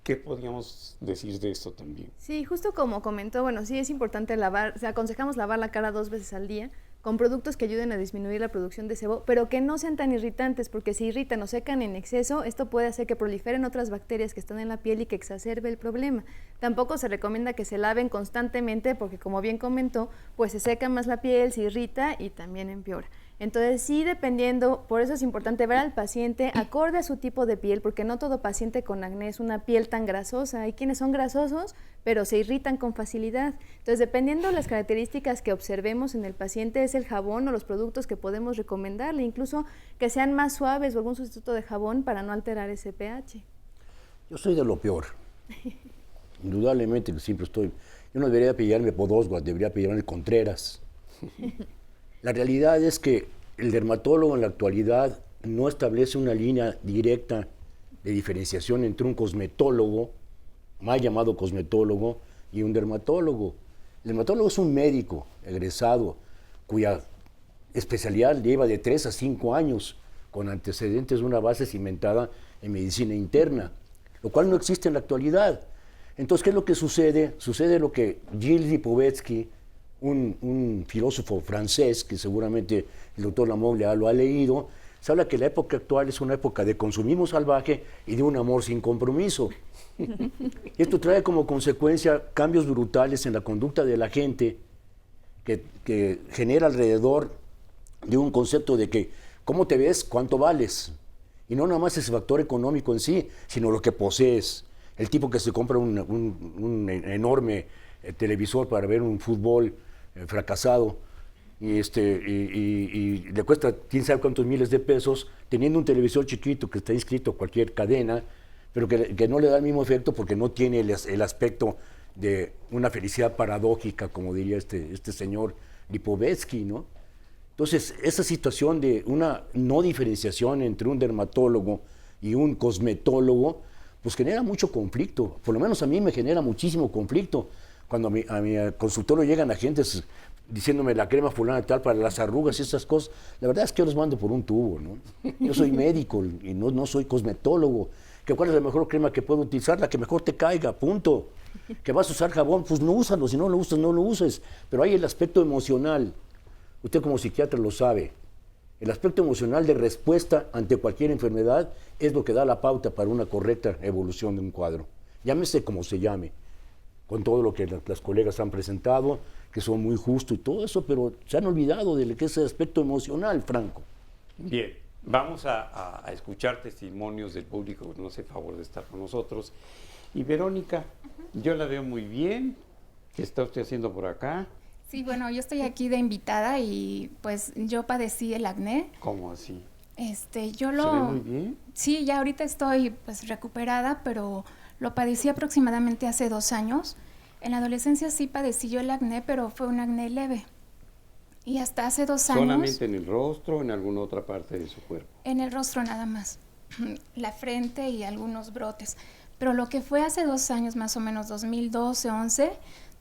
¿Qué podríamos decir de esto también? Sí, justo como comentó, bueno, sí es importante lavar, o sea, aconsejamos lavar la cara 2 veces al día, con productos que ayuden a disminuir la producción de sebo, pero que no sean tan irritantes, porque si irritan o secan en exceso, esto puede hacer que proliferen otras bacterias que están en la piel y que exacerbe el problema. Tampoco se recomienda que se laven constantemente porque, como bien comentó, pues se seca más la piel, se irrita y también empeora. Entonces, sí, dependiendo, por eso es importante ver al paciente acorde a su tipo de piel, porque no todo paciente con acné es una piel tan grasosa. Hay quienes son grasosos, pero se irritan con facilidad. Entonces, dependiendo de las características que observemos en el paciente, es el jabón o los productos que podemos recomendarle, incluso que sean más suaves o algún sustituto de jabón para no alterar ese pH. Yo soy de lo peor. Indudablemente que siempre estoy. Yo no debería pillarme Podosguas, debería pillarme Contreras. La realidad es que el dermatólogo en la actualidad no establece una línea directa de diferenciación entre un cosmetólogo, mal llamado cosmetólogo, y un dermatólogo. El dermatólogo es un médico egresado cuya especialidad lleva de 3 a 5 años, con antecedentes de una base cimentada en medicina interna, lo cual no existe en la actualidad. Entonces, ¿qué es lo que sucede? Sucede lo que Gilles Lipovetsky, un filósofo francés, que seguramente el doctor Lamolle ya lo ha leído, se habla que la época actual es una época de consumismo salvaje y de un amor sin compromiso. Esto trae como consecuencia cambios brutales en la conducta de la gente que genera alrededor de un concepto de que cómo te ves, cuánto vales. Y no nada más ese factor económico en sí, sino lo que posees. El tipo que se compra un enorme televisor para ver un fútbol fracasado y le cuesta quién sabe cuántos miles de pesos, teniendo un televisor chiquito que está inscrito a cualquier cadena, pero que no le da el mismo efecto porque no tiene el aspecto de una felicidad paradójica, como diría este señor Lipovetsky, ¿no? Entonces, esa situación de una no diferenciación entre un dermatólogo y un cosmetólogo, pues genera mucho conflicto. Por lo menos a mí me genera muchísimo conflicto. Cuando a mi consultorio llegan agentes diciéndome la crema fulana tal para las arrugas y esas cosas, la verdad es que yo los mando por un tubo, ¿no? Yo soy médico y no soy cosmetólogo. ¿Que cuál es la mejor crema que puedo utilizar? La que mejor te caiga, punto. ¿Que vas a usar jabón? Pues no úsalo, si no lo usas, no lo uses. Pero hay el aspecto emocional. Usted como psiquiatra lo sabe. El aspecto emocional de respuesta ante cualquier enfermedad es lo que da la pauta para una correcta evolución de un cuadro. Llámese como se llame, con todo lo que las colegas han presentado, que son muy justos y todo eso, pero se han olvidado de que es el aspecto emocional, Franco. Bien, vamos a escuchar testimonios del público que nos hace favor de estar con nosotros. Y Verónica, yo la veo muy bien. ¿Qué está usted haciendo por acá? Sí, bueno, yo estoy aquí de invitada y pues yo padecí el acné. ¿Cómo así? Yo lo... ¿Se ve muy bien? Sí, ya ahorita estoy pues recuperada, pero lo padecí aproximadamente hace 2 años. En la adolescencia sí padecí yo el acné, pero fue un acné leve. Y hasta hace 2 años... ¿Solamente en el rostro o en alguna otra parte de su cuerpo? En el rostro nada más, la frente y algunos brotes. Pero lo que fue hace 2 años, más o menos 2012, 11,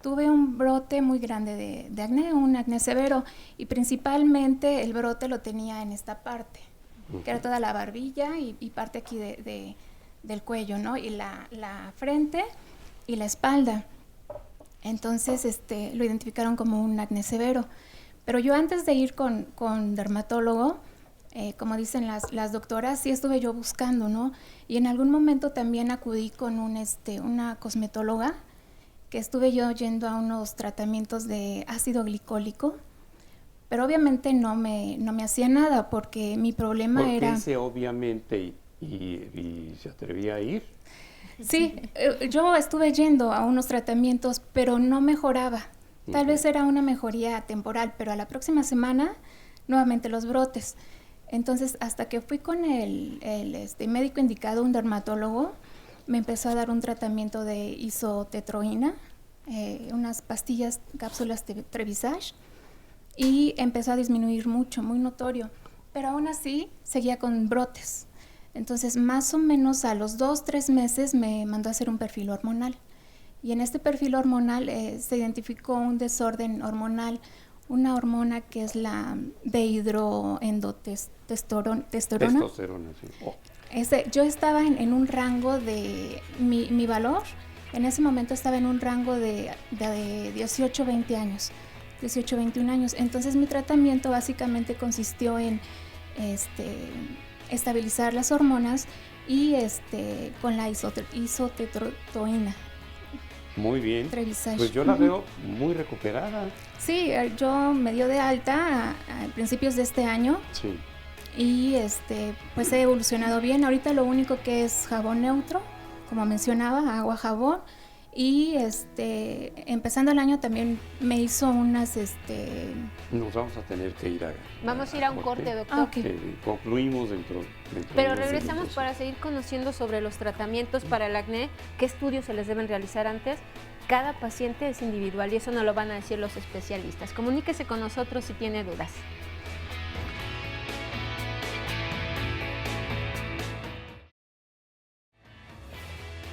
tuve un brote muy grande de acné, un acné severo, y principalmente el brote lo tenía en esta parte, que era toda la barbilla y parte aquí del cuello, ¿no? Y la frente y la espalda. Entonces lo identificaron como un acné severo. Pero yo antes de ir con dermatólogo, como dicen las doctoras, sí estuve yo buscando, ¿no? Y en algún momento también acudí con una cosmetóloga, que estuve yo yendo a unos tratamientos de ácido glicólico, pero obviamente no me hacía nada porque mi problema era... ¿Por qué ese obviamente y se atrevía a ir? Sí, yo estuve yendo a unos tratamientos, pero no mejoraba. Tal vez era una mejoría temporal, pero a la próxima semana nuevamente los brotes. Entonces, hasta que fui con el médico indicado, un dermatólogo, me empezó a dar un tratamiento de isotetroína, unas pastillas, cápsulas de Trevisage, y empezó a disminuir mucho, muy notorio. Pero aún así, seguía con brotes. Entonces, más o menos a los 2-3 meses me mandó a hacer un perfil hormonal. Y en este perfil hormonal se identificó un desorden hormonal, una hormona que es la dehidroendotestosterona. Testosterona, sí. Oh. Yo estaba en un rango de, mi valor, en ese momento estaba en un rango de 18-20 años. 18, 21 años. Entonces mi tratamiento básicamente consistió en estabilizar las hormonas y con la isotetrodoína. Muy bien. Trevisage. Pues yo la veo muy recuperada. Sí, yo me dio de alta a principios de este año. Sí. Y pues he evolucionado bien. Ahorita lo único que es jabón neutro, como mencionaba, agua, jabón. Y empezando el año también me hizo unas Nos vamos a tener que ir a... Vamos a ir a un corte, doctor. Ah, ok. Concluimos dentro Pero de unos regresamos minutos. para seguir conociendo sobre los tratamientos para el acné, qué estudios se les deben realizar antes. Cada paciente es individual y eso nos lo van a decir los especialistas. Comuníquese con nosotros si tiene dudas.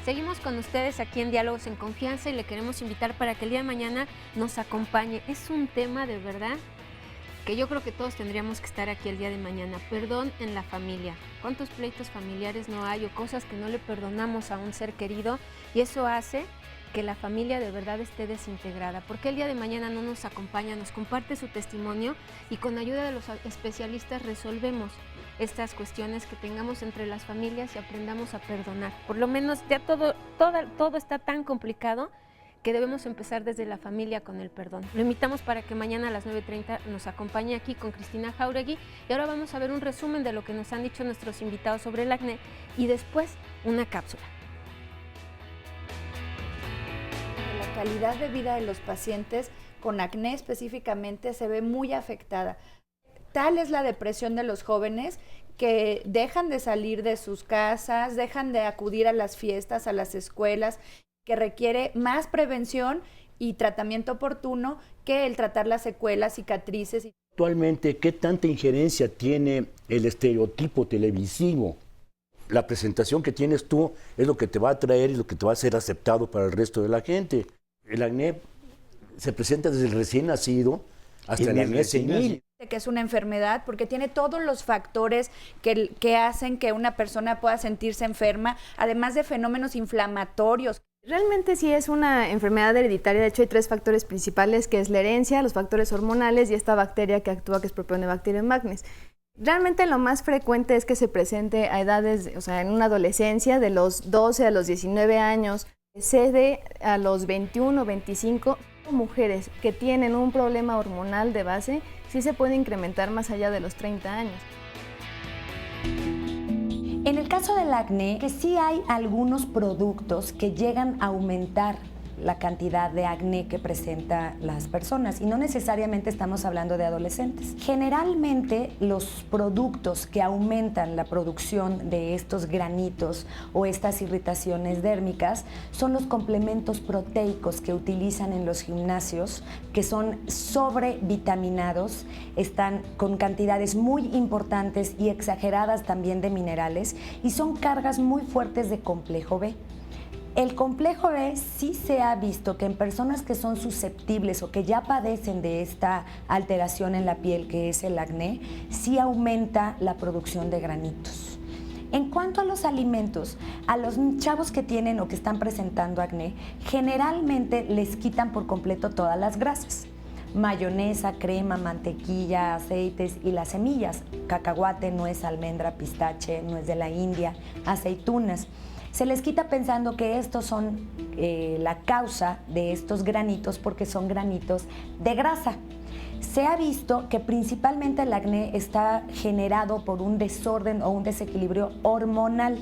Seguimos con ustedes aquí en Diálogos en Confianza y le queremos invitar para que el día de mañana nos acompañe. Es un tema de verdad que yo creo que todos tendríamos que estar aquí el día de mañana. Perdón en la familia. ¿Cuántos pleitos familiares no hay o cosas que no le perdonamos a un ser querido? Y eso hace que la familia de verdad esté desintegrada. Porque el día de mañana no nos acompaña, nos comparte su testimonio y con ayuda de los especialistas resolvemos estas cuestiones que tengamos entre las familias y aprendamos a perdonar. Por lo menos ya todo está tan complicado que debemos empezar desde la familia con el perdón. Lo invitamos para que mañana a las 9:30 nos acompañe aquí con Cristina Jáuregui y ahora vamos a ver un resumen de lo que nos han dicho nuestros invitados sobre el acné y después una cápsula. La calidad de vida de los pacientes con acné específicamente se ve muy afectada. Tal es la depresión de los jóvenes que dejan de salir de sus casas, dejan de acudir a las fiestas, a las escuelas, que requiere más prevención y tratamiento oportuno que el tratar las secuelas, cicatrices. Actualmente, ¿qué tanta injerencia tiene el estereotipo televisivo? La presentación que tienes tú es lo que te va a atraer y lo que te va a ser aceptado para el resto de la gente. El acné se presenta desde el recién nacido hasta el acné senil. Que es una enfermedad porque tiene todos los factores que hacen que una persona pueda sentirse enferma, además de fenómenos inflamatorios. Realmente sí es una enfermedad hereditaria. De hecho hay 3 factores principales, que es la herencia, los factores hormonales y esta bacteria que actúa, que es Propionibacterium magnes. Realmente lo más frecuente es que se presente a edades, o sea, en una adolescencia, de los 12 a los 19 años, cede a los 21 o 25. Mujeres que tienen un problema hormonal de base, sí se puede incrementar más allá de los 30 años. En el caso del acné, que sí hay algunos productos que llegan a aumentar la cantidad de acné que presentan las personas y no necesariamente estamos hablando de adolescentes. Generalmente los productos que aumentan la producción de estos granitos o estas irritaciones dérmicas son los complementos proteicos que utilizan en los gimnasios, que son sobrevitaminados, están con cantidades muy importantes y exageradas también de minerales y son cargas muy fuertes de complejo B. El complejo B sí se ha visto que en personas que son susceptibles o que ya padecen de esta alteración en la piel que es el acné, sí aumenta la producción de granitos. En cuanto a los alimentos, a los chavos que tienen o que están presentando acné, generalmente les quitan por completo todas las grasas. Mayonesa, crema, mantequilla, aceites y las semillas, cacahuate, nuez, almendra, pistache, nuez de la India, aceitunas. Se les quita pensando que estos son la causa de estos granitos porque son granitos de grasa. Se ha visto que principalmente el acné está generado por un desorden o un desequilibrio hormonal.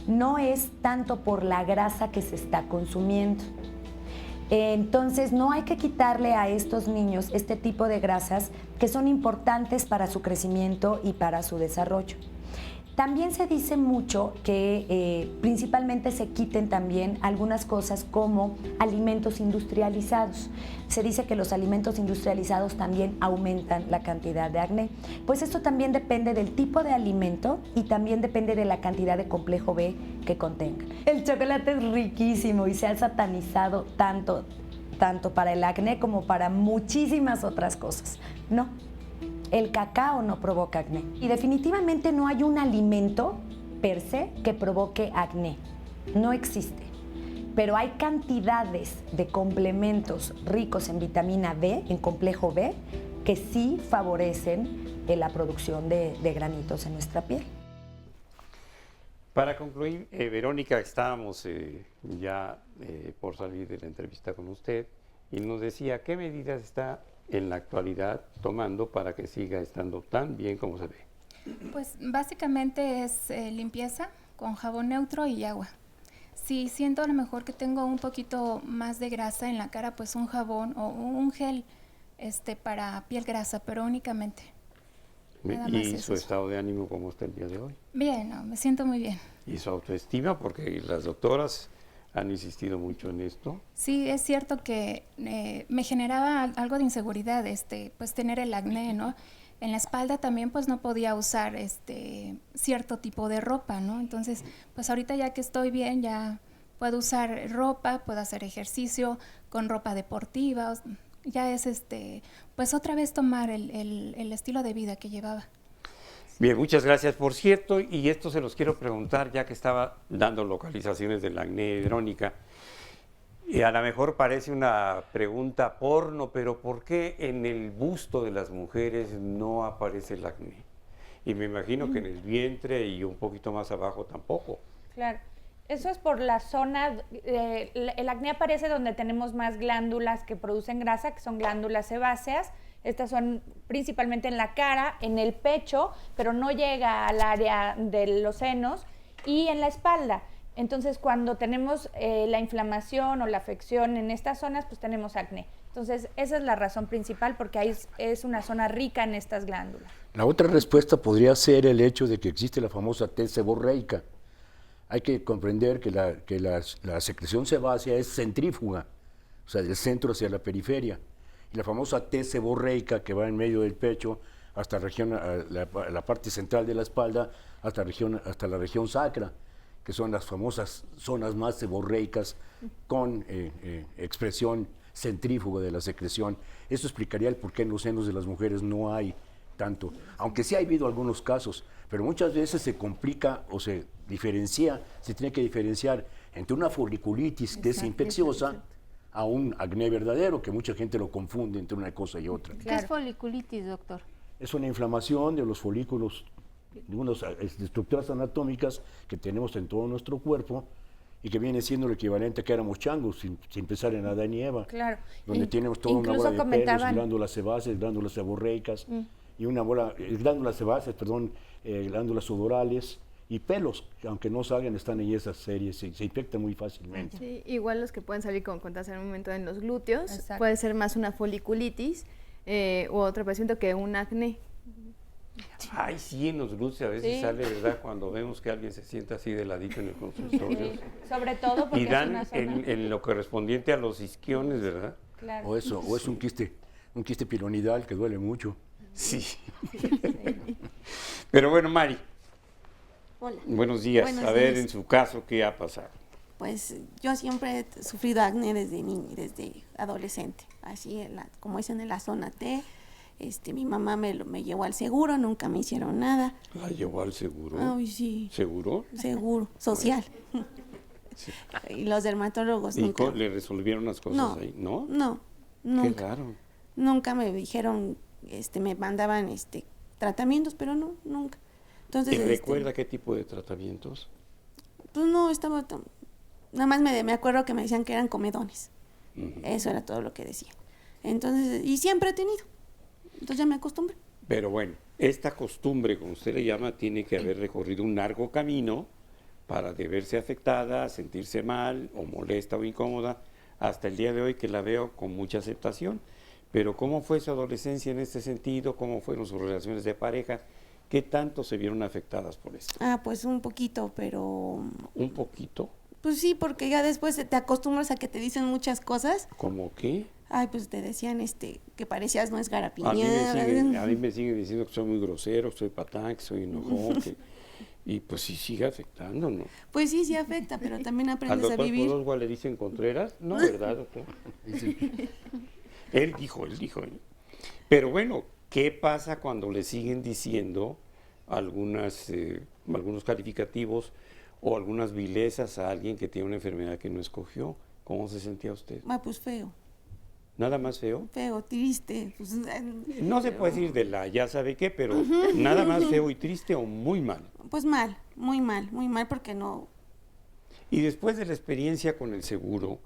No es tanto por la grasa que se está consumiendo. Entonces no hay que quitarle a estos niños este tipo de grasas que son importantes para su crecimiento y para su desarrollo. También se dice mucho que principalmente se quiten también algunas cosas como alimentos industrializados. Se dice que los alimentos industrializados también aumentan la cantidad de acné. Pues esto también depende del tipo de alimento y también depende de la cantidad de complejo B que contengan. El chocolate es riquísimo y se ha satanizado tanto para el acné como para muchísimas otras cosas. No. El cacao no provoca acné y definitivamente no hay un alimento per se que provoque acné. No existe. pero hay cantidades de complementos ricos en vitamina B, en complejo B, que sí favorecen la producción de granitos en nuestra piel. Para concluir, Verónica, estábamos ya por salir de la entrevista con usted y nos decía qué medidas está en la actualidad tomando para que siga estando tan bien como se ve. Pues básicamente es limpieza con jabón neutro y agua. Si siento a lo mejor que tengo un poquito más de grasa en la cara, pues un jabón o un gel para piel grasa, pero únicamente. ¿Y su estado de ánimo cómo está el día de hoy? Bien, no, me siento muy bien. ¿Y su autoestima? Porque las doctoras han insistido mucho en esto. Sí, es cierto que me generaba algo de inseguridad, pues tener el acné, ¿no? En la espalda también pues no podía usar cierto tipo de ropa, ¿no? Entonces, pues ahorita ya que estoy bien, ya puedo usar ropa, puedo hacer ejercicio con ropa deportiva, ya es pues otra vez tomar el estilo de vida que llevaba. Bien, muchas gracias. Por cierto, y esto se los quiero preguntar, ya que estaba dando localizaciones del acné, Verónica, y a lo mejor parece una pregunta porno, pero ¿por qué en el busto de las mujeres no aparece el acné? Y me imagino que en el vientre y un poquito más abajo tampoco. Claro. Eso es por la zona, el acné aparece donde tenemos más glándulas que producen grasa, que son glándulas sebáceas. Estas son principalmente en la cara, en el pecho, pero no llega al área de los senos y en la espalda. Entonces, cuando tenemos la inflamación o la afección en estas zonas, pues tenemos acné. Entonces, esa es la razón principal, porque ahí es una zona rica en estas glándulas. La otra respuesta podría ser el hecho de que existe la famosa tez seborreica. Hay que comprender que la secreción sebácea es centrífuga, o sea, del centro hacia la periferia. Y la famosa tez seborreica que va en medio del pecho hasta la parte central de la espalda, hasta la región sacra, que son las famosas zonas más seborreicas con expresión centrífuga de la secreción. Eso explicaría el por qué en los senos de las mujeres no hay tanto, aunque sí ha habido algunos casos, pero muchas veces se complica o se tiene que diferenciar entre una foliculitis que es infecciosa a un acné verdadero, que mucha gente lo confunde entre una cosa y otra. ¿Qué es foliculitis, doctor? Es una inflamación de los folículos, de unas estructuras anatómicas que tenemos en todo nuestro cuerpo y que viene siendo lo equivalente a que éramos changos, sin pensar en Adán y Eva. Claro. Donde tenemos toda una bola de pelos, glándulas sebáceas, glándulas seborreicas, y una bola, glándulas sebáceas, glándulas sudorales y pelos, que aunque no salgan, están en esas series, se infectan muy fácilmente. Sí, igual los que pueden salir, como contaste en un momento, en los glúteos, Exacto. puede ser más una foliculitis u otro padecimiento que un acné. Ay, sí, en los glúteos a veces sale, ¿verdad? Cuando vemos que alguien se sienta así de ladito en el consultorio. Sí, sobre todo porque y dan es una zona... en lo correspondiente a los isquiones, ¿verdad? Claro. O es un quiste piramidal que duele mucho. Sí. Pero bueno, Mari. Hola. Buenos días. Buenos A ver, días. en su caso, ¿qué ha pasado? Pues yo siempre he sufrido acné desde adolescente, así como dicen en la zona T. Mi mamá me llevó al seguro, nunca me hicieron nada. ¿La llevó al seguro? Ay, sí. ¿Seguro? Seguro, social. Sí. Y los dermatólogos ¿Y nunca. le resolvieron las cosas ahí? ¿No? No, nunca. Qué raro. Nunca me dijeron, me mandaban tratamientos, pero no, nunca. Entonces, ¿Y recuerda qué tipo de tratamientos? Pues no, nada más me acuerdo que me decían que eran comedones. Eso era todo lo que decía. Entonces, y siempre he tenido. Entonces ya me acostumbré. Pero bueno, esta costumbre, como usted le llama, tiene que haber recorrido un largo camino para de verse afectada, sentirse mal o molesta o incómoda, hasta el día de hoy que la veo con mucha aceptación. Pero ¿cómo fue su adolescencia en este sentido? ¿Cómo fueron sus relaciones de pareja? ¿Qué tanto se vieron afectadas por esto? Pues un poquito, pero... ¿Un poquito? Pues sí, porque ya después te acostumbras a que te dicen muchas cosas. ¿Cómo qué? Ay, pues te decían que parecías Nuez Garapiña. A mí me siguen diciendo que soy muy grosero, que soy patán, que soy enojón, y pues sí sigue afectando, ¿no? Pues sí afecta, pero también aprendes a vivir. ¿Al doctor Podoswa le dicen Contreras? No, ¿verdad, doctor? Él dijo. Pero bueno, ¿qué pasa cuando le siguen diciendo algunos calificativos o algunas vilezas a alguien que tiene una enfermedad que no escogió. ¿Cómo se sentía usted? Pues feo. ¿Nada más feo? Feo, triste. Pues, no se puede decir de la ya sabe qué, pero nada más feo y triste o muy mal. Pues muy mal porque no... Y después de la experiencia con el seguro,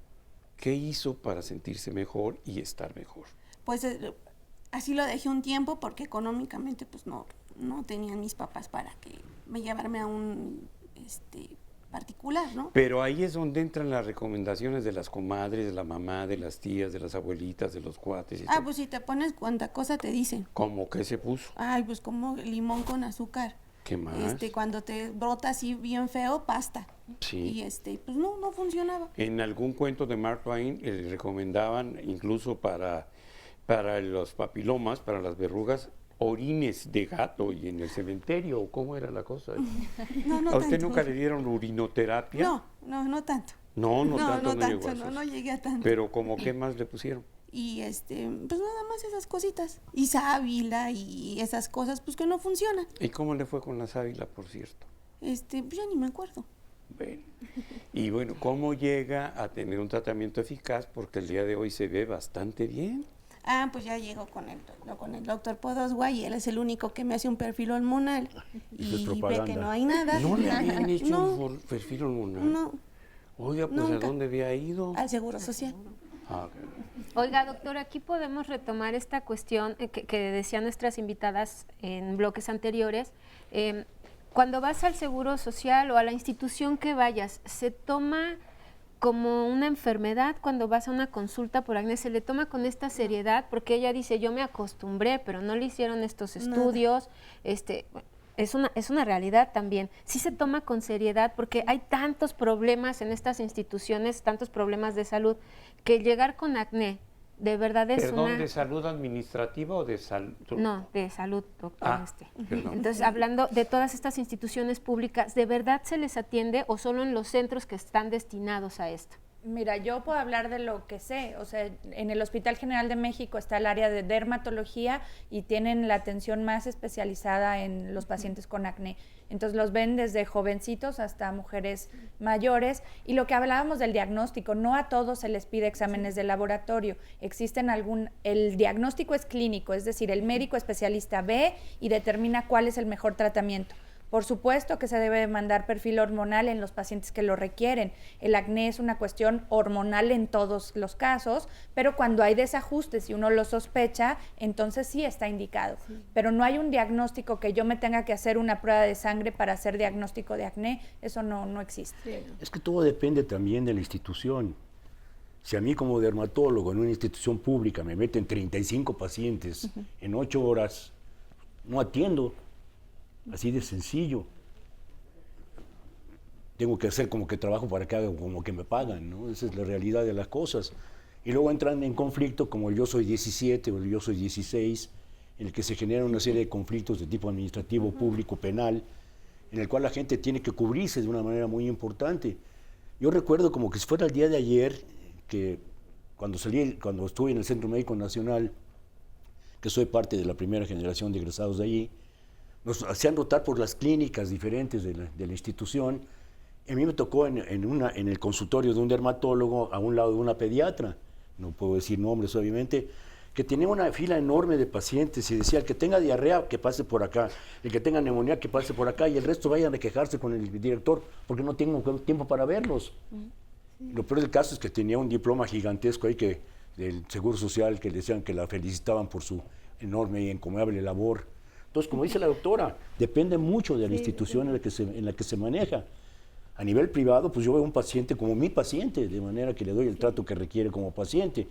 ¿qué hizo para sentirse mejor y estar mejor? Pues así lo dejé un tiempo porque económicamente pues no tenían mis papás para que me llevarme a un particular, ¿no? Pero ahí es donde entran las recomendaciones de las comadres, de la mamá, de las tías, de las abuelitas, de los cuates. Pues si te pones cuánta cosa te dicen. ¿Cómo que se puso? Pues como limón con azúcar. ¿Qué más? Cuando te brota así bien feo, pasta. Sí. Y pues no funcionaba. En algún cuento de Mark Twain le recomendaban incluso para los papilomas, para las verrugas, orines de gato y en el cementerio. ¿Cómo era la cosa? No ¿A usted tanto. nunca le dieron urinoterapia? No tanto. No tanto. No llegué a tanto. Pero ¿cómo qué más le pusieron? Y pues nada más esas cositas. Y sábila y esas cosas, pues que no funcionan. ¿Y cómo le fue con la sábila, por cierto? Pues ya ni me acuerdo. Bueno. Y bueno, ¿cómo llega a tener un tratamiento eficaz? Porque el día de hoy se ve bastante bien. Pues ya llego con el doctor Podoswa y él es el único que me hace un perfil hormonal y ve que no hay nada. ¿No le habían hecho un perfil hormonal? No. Oiga, pues Nunca. ¿a dónde había ido? Al Seguro Social. Oiga, doctor, aquí podemos retomar esta cuestión que decían nuestras invitadas en bloques anteriores. Cuando vas al Seguro Social o a la institución que vayas, ¿se toma como una enfermedad cuando vas a una consulta por acné? ¿Se le toma con esta seriedad? Porque ella dice, yo me acostumbré, pero no le hicieron estos estudios. Es una realidad también. Sí se toma con seriedad porque hay tantos problemas en estas instituciones, tantos problemas de salud, que llegar con acné de verdad es ¿Perdón, de salud administrativa o de salud? No, de salud, doctor. Perdón. Entonces, hablando de todas estas instituciones públicas, ¿de verdad se les atiende o solo en los centros que están destinados a esto? Mira, yo puedo hablar de lo que sé, o sea, en el Hospital General de México está el área de dermatología y tienen la atención más especializada en los pacientes con acné. Entonces los ven desde jovencitos hasta mujeres mayores. Y lo que hablábamos del diagnóstico, no a todos se les pide exámenes de laboratorio. El diagnóstico es clínico, es decir, el médico especialista ve y determina cuál es el mejor tratamiento. Por supuesto que se debe mandar perfil hormonal en los pacientes que lo requieren. El acné es una cuestión hormonal en todos los casos, pero cuando hay desajustes y uno lo sospecha, entonces sí está indicado. Pero no hay un diagnóstico que yo me tenga que hacer una prueba de sangre para hacer diagnóstico de acné, eso no existe. Es que todo depende también de la institución. Si a mí como dermatólogo en una institución pública me meten 35 pacientes en 8 horas, no atiendo. Así de sencillo. Tengo que hacer como que trabajo para que hagan como que me pagan, ¿no? Esa es la realidad de las cosas. Y luego entran en conflicto como el yo soy 17 o el yo soy 16, en el que se generan una serie de conflictos de tipo administrativo, público, penal, en el cual la gente tiene que cubrirse de una manera muy importante. Yo recuerdo como que si fuera el día de ayer, que cuando estuve en el Centro Médico Nacional, que soy parte de la primera generación de egresados de allí, nos hacían rotar por las clínicas diferentes de la institución. A mí me tocó en el consultorio de un dermatólogo a un lado de una pediatra, no puedo decir nombres obviamente, que tenía una fila enorme de pacientes y decía, el que tenga diarrea, que pase por acá, el que tenga neumonía, que pase por acá, y el resto vayan a quejarse con el director, porque no tengo tiempo para verlos. Lo peor del caso es que tenía un diploma gigantesco ahí del Seguro Social, que le decían que la felicitaban por su enorme y encomiable labor. Entonces, como dice la doctora, depende mucho de la institución en la que se maneja. A nivel privado, pues yo veo a un paciente como mi paciente, de manera que le doy el trato que requiere como paciente.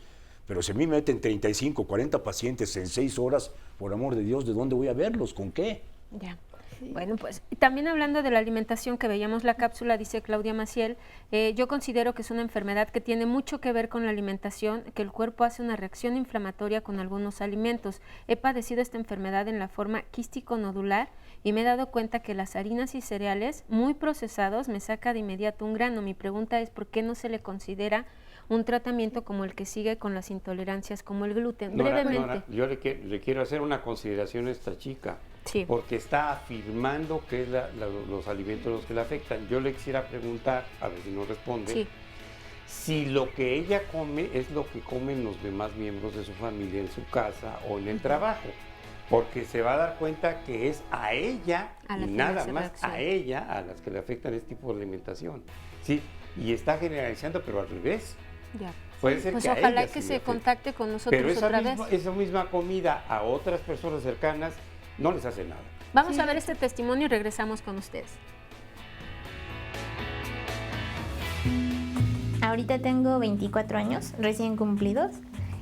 Pero si a mí me meten 35, 40 pacientes en 6 horas, por amor de Dios, ¿de dónde voy a verlos? ¿Con qué? Ya. Bueno, pues también hablando de la alimentación, que veíamos la cápsula, dice Claudia Maciel, yo considero que es una enfermedad que tiene mucho que ver con la alimentación, que el cuerpo hace una reacción inflamatoria con algunos alimentos. He padecido esta enfermedad en la forma quístico-nodular y me he dado cuenta que las harinas y cereales muy procesados me saca de inmediato un grano. Mi pregunta es, ¿por qué no se le considera un tratamiento como el que sigue con las intolerancias como el gluten? Brevemente. Yo le quiero hacer una consideración a esta chica. Sí. porque está afirmando que es los alimentos los que le afectan. Yo le quisiera preguntar, a ver si no responde, Sí. si lo que ella come es lo que comen los demás miembros de su familia en su casa o en el trabajo, porque se va a dar cuenta que es a ella A la y que nada le hace más reacción. a ella a las que le afectan este tipo de alimentación. Sí, y está generalizando, pero al revés. Ya. Puede ser Pues que a ojalá ella que sí se le afecte. contacte con nosotros Pero otra vez. esa misma comida a otras personas cercanas no les hace nada. Vamos a ver este testimonio y regresamos con ustedes. Ahorita tengo 24 años, recién cumplidos,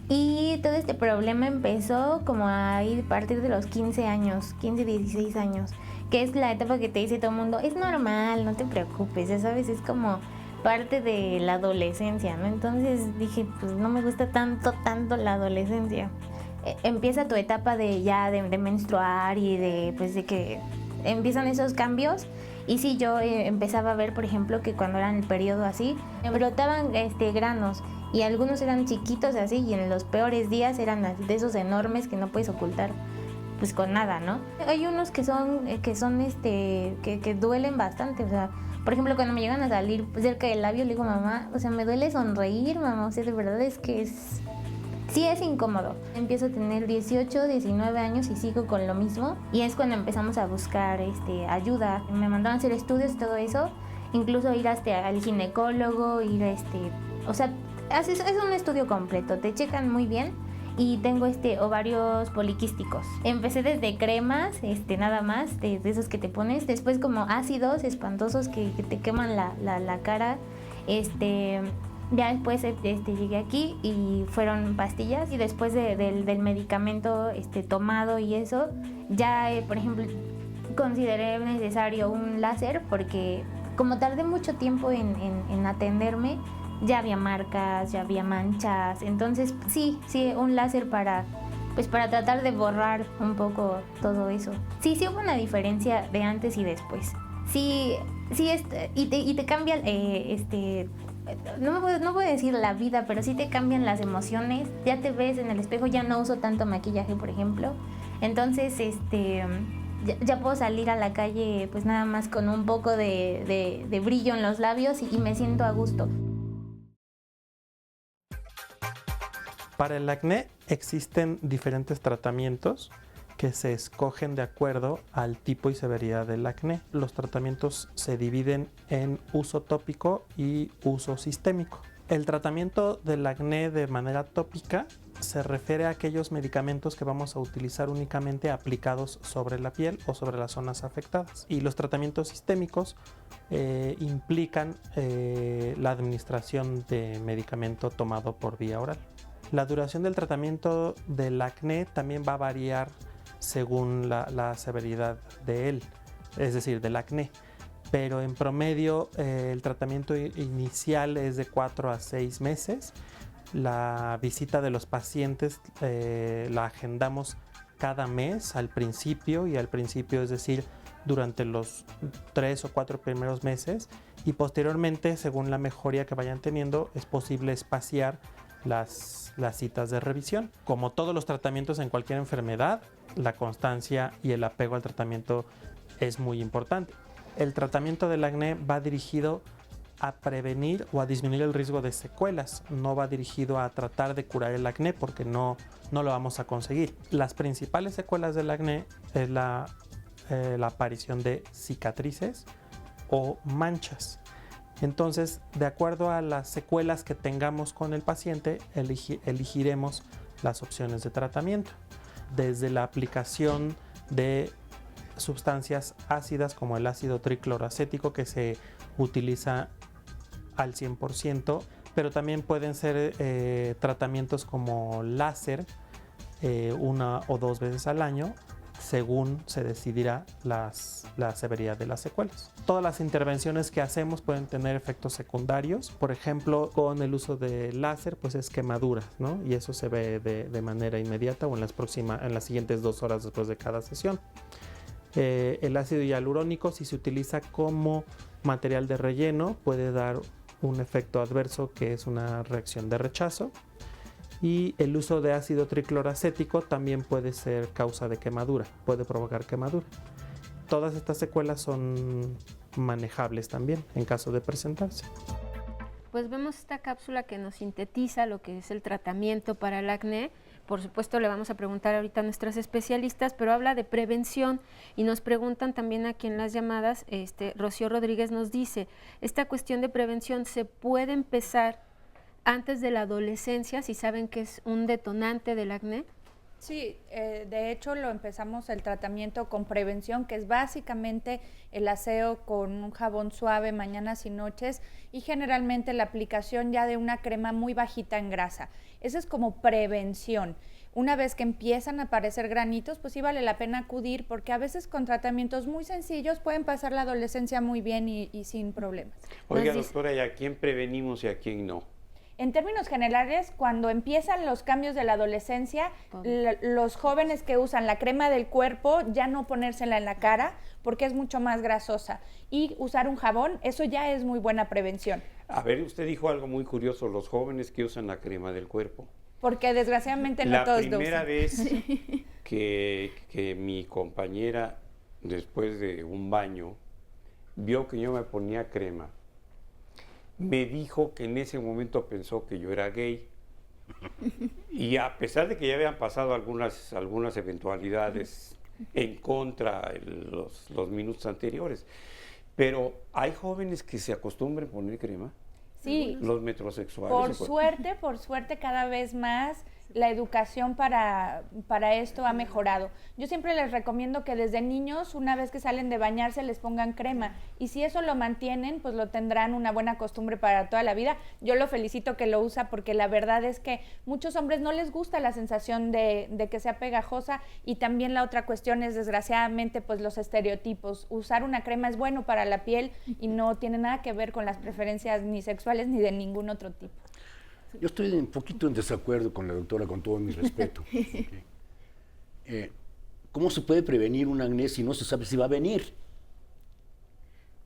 y todo este problema empezó como a ir a partir de los 15 años, 15, 16 años, que es la etapa que te dice todo el mundo, es normal, no te preocupes, ya sabes, es como parte de la adolescencia, ¿no? Entonces dije, pues no me gusta tanto la adolescencia. Empieza tu etapa de menstruar y de que empiezan esos cambios. Y sí, yo empezaba a ver, por ejemplo, que cuando era en el periodo así, me brotaban granos y algunos eran chiquitos así y en los peores días eran de esos enormes que no puedes ocultar pues con nada, ¿no? Hay unos que duelen bastante, o sea, por ejemplo, cuando me llegan a salir cerca del labio, le digo, mamá, o sea, me duele sonreír, mamá, o sea, de verdad es que sí es incómodo. Empiezo a tener 18, 19 años y sigo con lo mismo. Y es cuando empezamos a buscar ayuda. Me mandaron a hacer estudios y todo eso. Incluso ir al ginecólogo, o sea, es un estudio completo. Te checan muy bien. Y tengo ovarios poliquísticos. Empecé desde cremas, nada más, de esos que te pones. Después como ácidos espantosos que te queman la cara. Ya después llegué aquí y fueron pastillas y después del medicamento tomado y eso, ya por ejemplo consideré necesario un láser porque como tardé mucho tiempo en atenderme, ya había marcas, ya había manchas, entonces sí, un láser para tratar de borrar un poco todo eso. Sí hubo una diferencia de antes y después. Sí, y te cambia no voy a decir la vida, pero sí te cambian las emociones. Ya te ves en el espejo, ya no uso tanto maquillaje, por ejemplo. Entonces, ya puedo salir a la calle pues nada más con un poco de brillo en los labios y me siento a gusto. Para el acné existen diferentes tratamientos que se escogen de acuerdo al tipo y severidad del acné. Los tratamientos se dividen en uso tópico y uso sistémico. El tratamiento del acné de manera tópica se refiere a aquellos medicamentos que vamos a utilizar únicamente aplicados sobre la piel o sobre las zonas afectadas. Y los tratamientos sistémicos implican la administración de medicamento tomado por vía oral. La duración del tratamiento del acné también va a variar según la severidad de él, es decir, del acné. Pero en promedio el tratamiento inicial es de 4 a 6 meses. La visita de los pacientes la agendamos cada mes al principio, es decir, durante los 3 o 4 primeros meses, y posteriormente, según la mejoría que vayan teniendo, es posible espaciar las citas de revisión. Como todos los tratamientos en cualquier enfermedad, la constancia y el apego al tratamiento es muy importante. El tratamiento del acné va dirigido a prevenir o a disminuir el riesgo de secuelas, no va dirigido a tratar de curar el acné porque no lo vamos a conseguir. Las principales secuelas del acné es la aparición de cicatrices o manchas. Entonces, de acuerdo a las secuelas que tengamos con el paciente, elegiremos las opciones de tratamiento. Desde la aplicación de sustancias ácidas como el ácido tricloroacético, que se utiliza al 100%, pero también pueden ser tratamientos como láser 1 o 2 veces al año, según se decidirá la severidad de las secuelas. Todas las intervenciones que hacemos pueden tener efectos secundarios. Por ejemplo, con el uso de láser, pues es quemaduras, ¿no? Y eso se ve de manera inmediata o en las siguientes 2 horas después de cada sesión. El ácido hialurónico, si se utiliza como material de relleno, puede dar un efecto adverso que es una reacción de rechazo. Y el uso de ácido tricloracético también puede ser causa de quemadura, puede provocar quemadura. Todas estas secuelas son manejables también en caso de presentarse. Pues vemos esta cápsula que nos sintetiza lo que es el tratamiento para el acné. Por supuesto, le vamos a preguntar ahorita a nuestras especialistas, pero habla de prevención y nos preguntan también aquí en las llamadas, Rocío Rodríguez nos dice, esta cuestión de prevención se puede empezar antes de la adolescencia, si saben que es un detonante del acné. Sí, de hecho lo empezamos el tratamiento con prevención, que es básicamente el aseo con un jabón suave mañanas y noches y generalmente la aplicación ya de una crema muy bajita en grasa. Eso es como prevención. Una vez que empiezan a aparecer granitos, pues sí vale la pena acudir porque a veces con tratamientos muy sencillos pueden pasar la adolescencia muy bien y sin problemas. Oiga, doctora, ¿y a quién prevenimos y a quién no? En términos generales, cuando empiezan los cambios de la adolescencia, los jóvenes que usan la crema del cuerpo, ya no ponérsela en la cara porque es mucho más grasosa. Y usar un jabón, eso ya es muy buena prevención. A ver, usted dijo algo muy curioso, los jóvenes que usan la crema del cuerpo. Porque desgraciadamente no todos lo usan. La primera vez que mi compañera, después de un baño, vio que yo me ponía crema, me dijo que en ese momento pensó que yo era gay. Y a pesar de que ya habían pasado algunas eventualidades en contra los minutos anteriores, pero hay jóvenes que se acostumbran a poner crema. Sí. Los metrosexuales. Por suerte cada vez más la educación para esto ha mejorado. Yo siempre les recomiendo que desde niños, una vez que salen de bañarse, les pongan crema. Y si eso lo mantienen, pues lo tendrán una buena costumbre para toda la vida. Yo lo felicito que lo usa porque la verdad es que muchos hombres no les gusta la sensación de que sea pegajosa. Y también la otra cuestión es, desgraciadamente, pues los estereotipos. Usar una crema es bueno para la piel y no tiene nada que ver con las preferencias ni sexuales ni de ningún otro tipo. Yo estoy un poquito en desacuerdo con la doctora, con todo mi respeto. ¿Cómo se puede prevenir un acné si no se sabe si va a venir?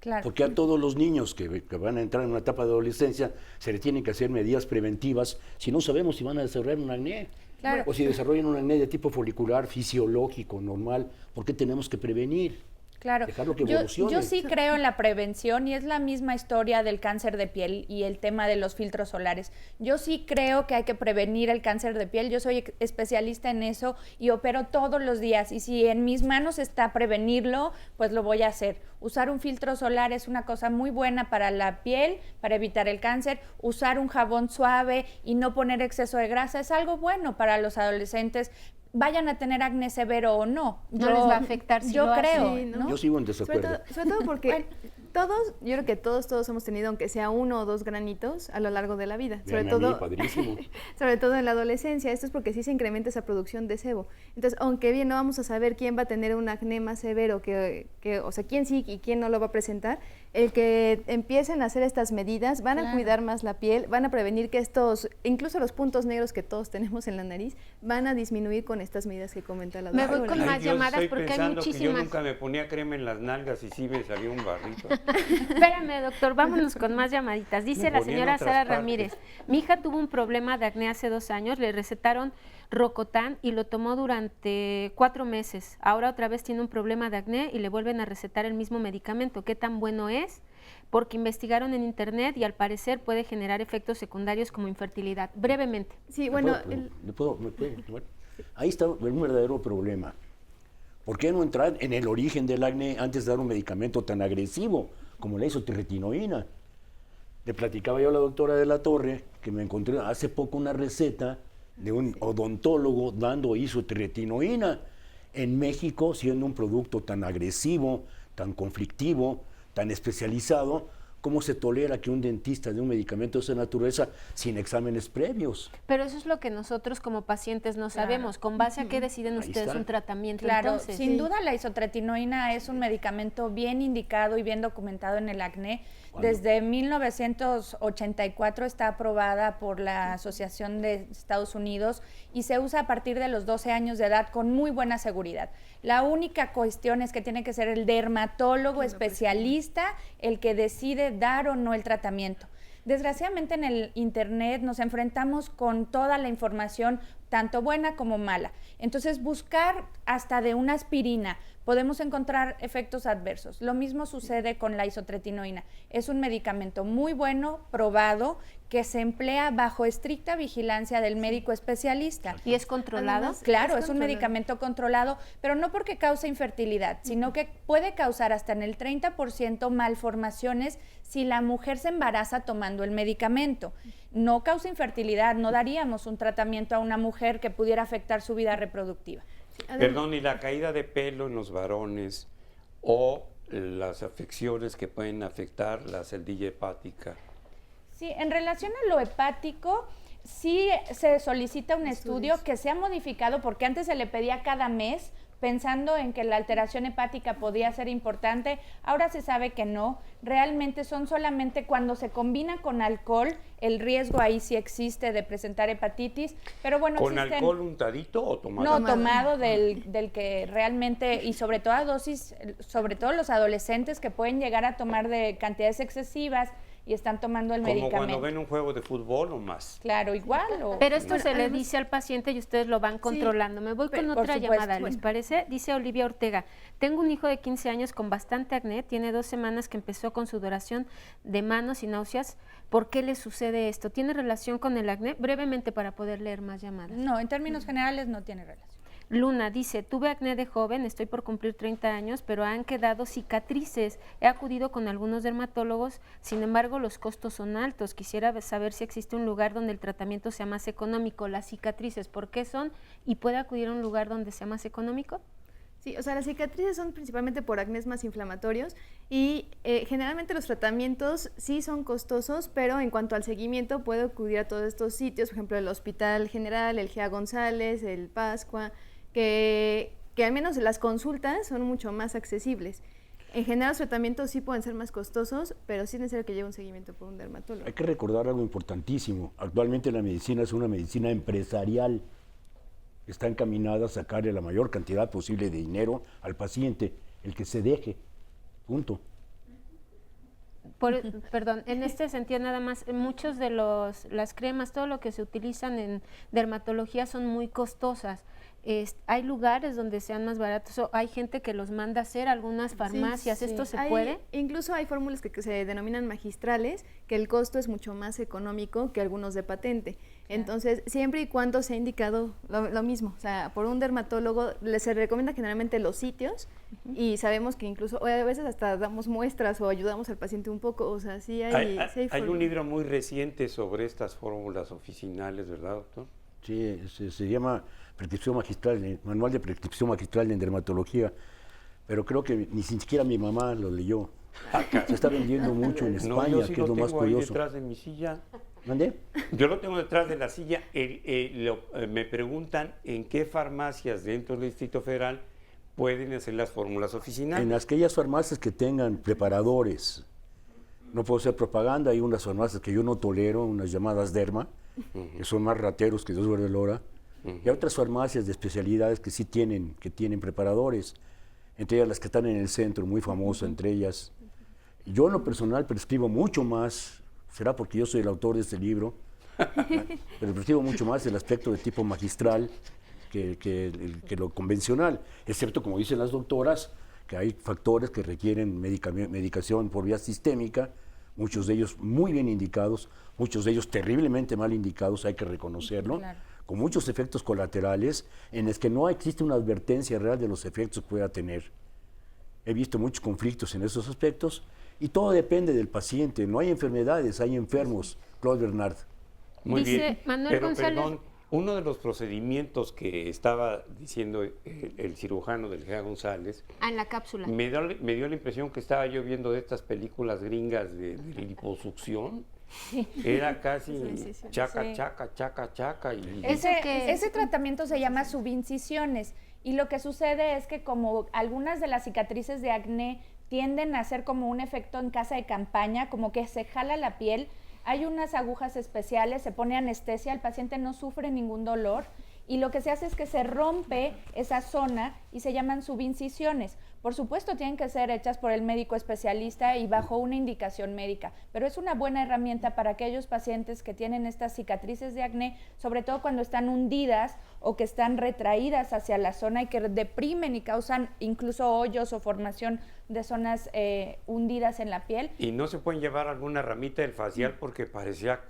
Claro. Porque a todos los niños que van a entrar en una etapa de adolescencia se le tienen que hacer medidas preventivas si no sabemos si van a desarrollar un acné. Claro. O si desarrollan un acné de tipo folicular, fisiológico, normal. ¿Por qué tenemos que prevenir? Claro, Dejarlo que evolucione. yo sí creo en la prevención y es la misma historia del cáncer de piel y el tema de los filtros solares. Yo sí creo que hay que prevenir el cáncer de piel, yo soy especialista en eso y opero todos los días y si en mis manos está prevenirlo, pues lo voy a hacer. Usar un filtro solar es una cosa muy buena para la piel, para evitar el cáncer. Usar un jabón suave y no poner exceso de grasa es algo bueno para los adolescentes. Vayan a tener acné severo o no. No les va a afectar si yo lo creo, hacen, ¿no? Yo sigo en desacuerdo. Sobre todo porque todos, yo creo que todos hemos tenido, aunque sea 1 o 2 granitos a lo largo de la vida. Sobre todo, sobre todo en la adolescencia. Esto es porque sí se incrementa esa producción de sebo. Entonces, aunque bien no vamos a saber quién va a tener un acné más severo, o sea, quién sí y quién no lo va a presentar, el que empiecen a hacer estas medidas van a cuidar más la piel, van a prevenir que incluso los puntos negros que todos tenemos en la nariz, van a disminuir con estas medidas que comenta la doctora. Me voy con más llamadas porque hay muchísimas. Yo nunca me ponía crema en las nalgas y sí me salió un barrito. Espérame, doctor, vámonos con más llamaditas. Dice la señora Sara Ramírez, mi hija tuvo un problema de acné hace 2 años, le recetaron Rocotán y lo tomó durante 4 meses. Ahora otra vez tiene un problema de acné y le vuelven a recetar el mismo medicamento. ¿Qué tan bueno es? Porque investigaron en internet y al parecer puede generar efectos secundarios como infertilidad. Brevemente. Sí, bueno, ahí está un verdadero problema. ¿Por qué no entrar en el origen del acné antes de dar un medicamento tan agresivo como la isotretinoína? Le platicaba yo a la doctora de la Torre que me encontré hace poco una receta de un odontólogo dando isotretinoína en México, siendo un producto tan agresivo, tan conflictivo, tan especializado. ¿Cómo se tolera que un dentista dé un medicamento de esa naturaleza sin exámenes previos? Pero eso es lo que nosotros como pacientes no sabemos. ¿Con base a qué deciden ustedes un tratamiento? Claro, entonces? sin duda la isotretinoína es un medicamento bien indicado y bien documentado en el acné. Desde 1984 está aprobada por la Asociación de Estados Unidos y se usa a partir de los 12 años de edad con muy buena seguridad. La única cuestión es que tiene que ser el dermatólogo especialista el que decide dar o no el tratamiento. Desgraciadamente en el internet nos enfrentamos con toda la información, tanto buena como mala. Entonces buscar hasta de una aspirina, podemos encontrar efectos adversos. Lo mismo sucede con la isotretinoína. Es un medicamento muy bueno, probado, que se emplea bajo estricta vigilancia del médico especialista. ¿Y es controlado? Además, claro, es un medicamento controlado, pero no porque cause infertilidad, sino que puede causar hasta en el 30% malformaciones si la mujer se embaraza tomando el medicamento. No causa infertilidad, no daríamos un tratamiento a una mujer que pudiera afectar su vida reproductiva. Perdón, ¿y la caída de pelo en los varones o las afecciones que pueden afectar la celdilla hepática? Sí, en relación a lo hepático, sí se solicita un estudio que sea modificado porque antes se le pedía cada mes, pensando en que la alteración hepática podía ser importante. Ahora se sabe que no. Realmente son solamente cuando se combina con alcohol, el riesgo ahí sí existe de presentar hepatitis. Pero bueno, ¿con alcohol untadito o tomado? No, tomado del que realmente, y sobre todo a dosis, sobre todo los adolescentes que pueden llegar a tomar de cantidades excesivas y están tomando el medicamento. Como cuando ven un juego de fútbol o más. Claro, igual. Pero esto se le dice al paciente y ustedes lo van controlando. Me voy con otra llamada, ¿les parece? Dice Olivia Ortega, tengo un hijo de 15 años con bastante acné, tiene 2 semanas que empezó con sudoración de manos y náuseas. ¿Por qué le sucede esto? ¿Tiene relación con el acné? Brevemente para poder leer más llamadas. No, en términos generales no tiene relación. Luna dice, tuve acné de joven, estoy por cumplir 30 años, pero han quedado cicatrices. He acudido con algunos dermatólogos, sin embargo los costos son altos. Quisiera saber si existe un lugar donde el tratamiento sea más económico. Las cicatrices, ¿por qué son? ¿Y puede acudir a un lugar donde sea más económico? Sí, o sea, las cicatrices son principalmente por acnés más inflamatorios y generalmente los tratamientos sí son costosos, pero en cuanto al seguimiento puede acudir a todos estos sitios, por ejemplo el Hospital General, el GEA González, el Pascua, que al menos las consultas son mucho más accesibles. En general los tratamientos sí pueden ser más costosos, pero sí es necesario que lleve un seguimiento por un dermatólogo. Hay que recordar algo importantísimo. Actualmente la medicina es una medicina empresarial. Está encaminada a sacarle la mayor cantidad posible de dinero al paciente, el que se deje. Punto. Perdón, en este sentido nada más, muchos de las cremas, todo lo que se utilizan en dermatología son muy costosas. ¿Hay lugares donde sean más baratos o hay gente que los manda a hacer, algunas farmacias? Sí. ¿Esto se puede? Incluso hay fórmulas que se denominan magistrales, que el costo es mucho más económico que algunos de patente. Entonces, siempre y cuando se ha indicado lo mismo, o sea, por un dermatólogo se recomienda generalmente los sitios y sabemos que incluso a veces hasta damos muestras o ayudamos al paciente un poco, o sea, sí hay Hay un libro muy reciente sobre estas fórmulas oficinales, ¿verdad, doctor? Sí, se llama prescripción magistral, manual de prescripción magistral en dermatología, pero creo que ni siquiera mi mamá lo leyó. Se está vendiendo mucho en España, yo sí que es lo más curioso. Ahí detrás de mi silla. ¿Dónde? Yo lo tengo detrás de la silla. Me preguntan en qué farmacias dentro del Distrito Federal pueden hacer las fórmulas oficinales. En aquellas farmacias que tengan preparadores. No puedo hacer propaganda, hay unas farmacias que yo no tolero, unas llamadas Derma, que son más rateros que Dios guarde el hora. Y hay otras farmacias de especialidades que sí tienen preparadores, entre ellas las que están en el centro, muy famosas entre ellas. Yo en lo personal prescribo mucho más, será porque yo soy el autor de este libro, pero prescribo mucho más el aspecto de tipo magistral que lo convencional, excepto como dicen las doctoras, que hay factores que requieren medicación por vía sistémica, muchos de ellos muy bien indicados, muchos de ellos terriblemente mal indicados, hay que reconocerlo, claro, con muchos efectos colaterales en los que no existe una advertencia real de los efectos que pueda tener. He visto muchos conflictos en esos aspectos y todo depende del paciente, no hay enfermedades, hay enfermos. Claude Bernard. Muy Dice bien, Manuel González. Perdón, uno de los procedimientos que estaba diciendo el cirujano del GEA González, en la cápsula, me dio la impresión que estaba yo viendo de estas películas gringas de liposucción. Era casi chaca, chaca, chaca, chaca. Ese tratamiento se llama subincisiones y lo que sucede es que como algunas de las cicatrices de acné tienden a hacer como un efecto en casa de campaña, como que se jala la piel, hay unas agujas especiales, se pone anestesia, el paciente no sufre ningún dolor y lo que se hace es que se rompe esa zona y se llaman subincisiones. Por supuesto, tienen que ser hechas por el médico especialista y bajo una indicación médica, pero es una buena herramienta para aquellos pacientes que tienen estas cicatrices de acné, sobre todo cuando están hundidas o que están retraídas hacia la zona y que deprimen y causan incluso hoyos o formación de zonas hundidas en la piel. Y no se pueden llevar alguna ramita del facial porque parecía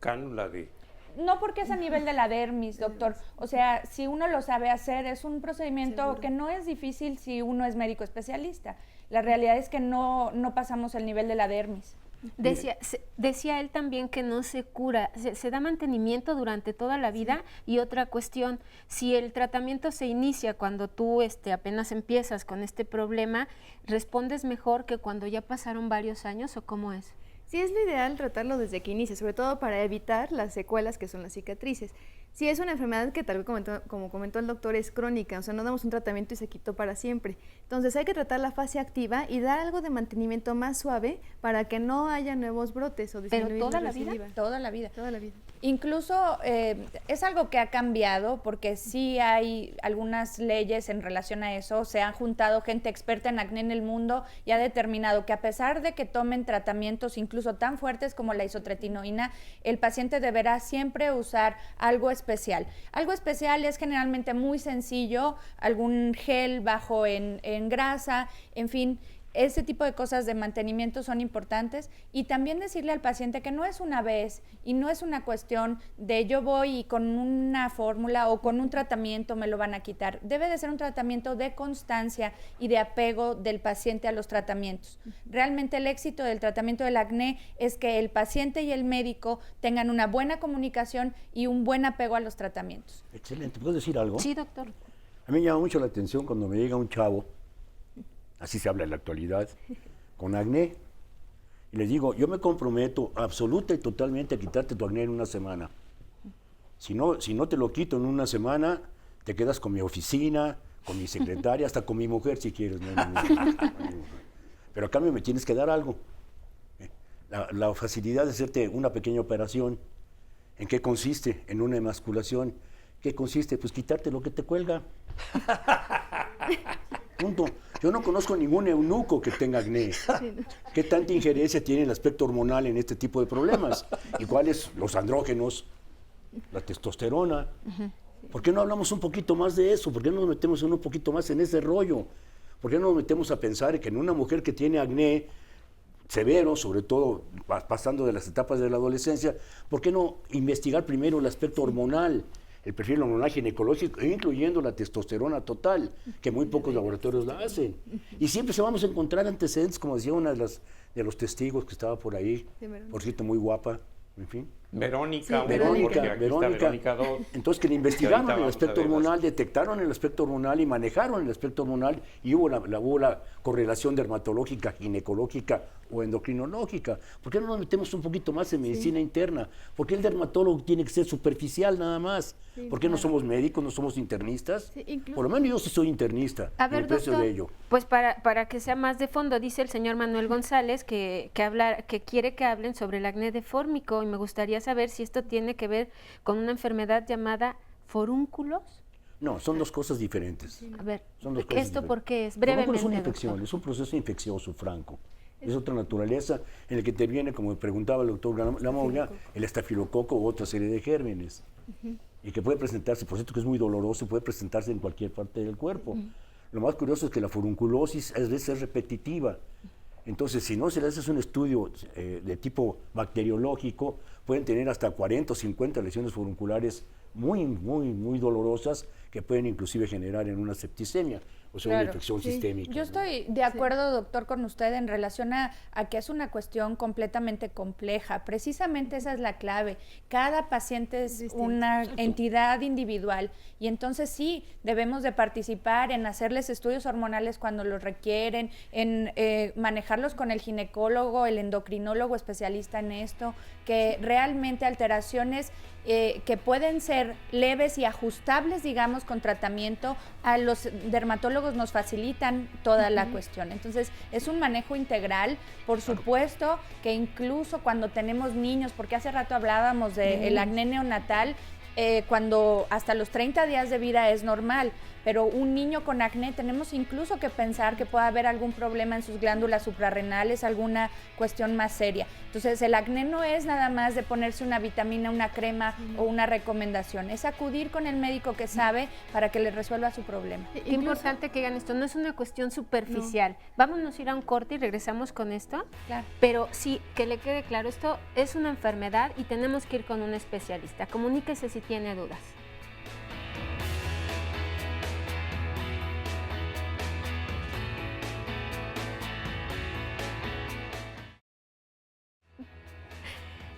cánula de... No, porque es a nivel de la dermis, doctor. O sea, si uno lo sabe hacer, es un procedimiento que no es difícil si uno es médico especialista. La realidad es que no pasamos el nivel de la dermis. Decía él también que no se cura, se da mantenimiento durante toda la vida. Y otra cuestión, si el tratamiento se inicia cuando tú apenas empiezas con este problema, ¿respondes mejor que cuando ya pasaron varios años o cómo es? Sí, es lo ideal tratarlo desde que inicia, sobre todo para evitar las secuelas que son las cicatrices. Si es una enfermedad que tal vez como comentó el doctor es crónica, o sea, no damos un tratamiento y se quitó para siempre. Entonces hay que tratar la fase activa y dar algo de mantenimiento más suave para que no haya nuevos brotes o disminuir ¿Pero toda la vida? Toda la vida. Toda la vida. Incluso es algo que ha cambiado porque sí hay algunas leyes en relación a eso. Se han juntado gente experta en acné en el mundo y ha determinado que a pesar de que tomen tratamientos incluso tan fuertes como la isotretinoína, el paciente deberá siempre usar algo especial. Algo especial es generalmente muy sencillo, algún gel bajo en grasa, en fin. Ese tipo de cosas de mantenimiento son importantes y también decirle al paciente que no es una vez y no es una cuestión de yo voy y con una fórmula o con un tratamiento me lo van a quitar. Debe de ser un tratamiento de constancia y de apego del paciente a los tratamientos. Realmente el éxito del tratamiento del acné es que el paciente y el médico tengan una buena comunicación y un buen apego a los tratamientos. Excelente. ¿Puedo decir algo? Sí, doctor. A mí me llama mucho la atención cuando me llega un chavo, así se habla en la actualidad, con acné, y les digo, yo me comprometo absoluta y totalmente a quitarte tu acné en una semana. Si no te lo quito en una semana, te quedas con mi oficina, con mi secretaria, hasta con mi mujer si quieres. Pero a cambio me tienes que dar algo. La facilidad de hacerte una pequeña operación, ¿en qué consiste? En una emasculación. ¿Qué consiste? Pues quitarte lo que te cuelga. Punto. Yo no conozco ningún eunuco que tenga acné. ¿Qué tanta injerencia tiene el aspecto hormonal en este tipo de problemas? ¿Y cuáles? Los andrógenos, la testosterona. ¿Por qué no hablamos un poquito más de eso? ¿Por qué no nos metemos un poquito más en ese rollo? ¿Por qué no nos metemos a pensar que en una mujer que tiene acné severo, sobre todo pasando de las etapas de la adolescencia, ¿por qué no investigar primero el aspecto hormonal? El perfil hormonal ginecológico, incluyendo la testosterona total, que muy pocos laboratorios la hacen. Y siempre se vamos a encontrar antecedentes, como decía una de los testigos que estaba por ahí, por cierto, muy guapa, en fin. Verónica, sí, Verónica 2. Entonces que le investigaron el aspecto hormonal, detectaron el aspecto hormonal y manejaron el aspecto hormonal y hubo la correlación dermatológica, ginecológica o endocrinológica. ¿Por qué no nos metemos un poquito más en medicina interna? ¿Por qué el dermatólogo tiene que ser superficial nada más? ¿Por qué no somos médicos, no somos internistas? Por lo menos yo sí soy internista. A ver, doctor, de ello. Pues para que sea más de fondo, dice el señor Manuel González que quiere que hablen sobre el acné defórmico y me gustaría saber si esto tiene que ver con una enfermedad llamada forúnculos. No, son dos cosas diferentes. A ver, ¿esto por qué es? Brevemente, es una infección, es un proceso infeccioso franco. Es otra naturaleza en el que te viene, como preguntaba el doctor Lamoya, el estafilococo u otra serie de gérmenes. Y que puede presentarse, por cierto que es muy doloroso, puede presentarse en cualquier parte del cuerpo. Lo más curioso es que la furunculosis es repetitiva. Entonces, si no se le hace un estudio de tipo bacteriológico, pueden tener hasta 40 o 50 lesiones furunculares muy dolorosas que pueden inclusive generar en una septicemia, o sea, una infección sistémica. Yo estoy de acuerdo, doctor, con usted en relación a que es una cuestión completamente compleja. Precisamente esa es la clave. Cada paciente es una entidad individual y entonces sí debemos de participar en hacerles estudios hormonales cuando los requieren, en manejarlos con el ginecólogo, el endocrinólogo especialista en esto, que realmente alteraciones que pueden ser leves y ajustables, digamos, con tratamiento, a los dermatólogos nos facilitan toda la cuestión. Entonces, es un manejo integral, por supuesto, que incluso cuando tenemos niños, porque hace rato hablábamos del acné neonatal, cuando hasta los 30 días de vida es normal, pero un niño con acné tenemos incluso que pensar que pueda haber algún problema en sus glándulas suprarrenales, alguna cuestión más seria. Entonces el acné no es nada más de ponerse una vitamina, una crema o una recomendación, es acudir con el médico que sabe para que le resuelva su problema. Qué importante que hagan esto, no es una cuestión superficial. Vámonos a ir a un corte y regresamos con esto, Claro. pero sí, que le quede claro, esto es una enfermedad y tenemos que ir con un especialista. Comuníquese si tiene dudas.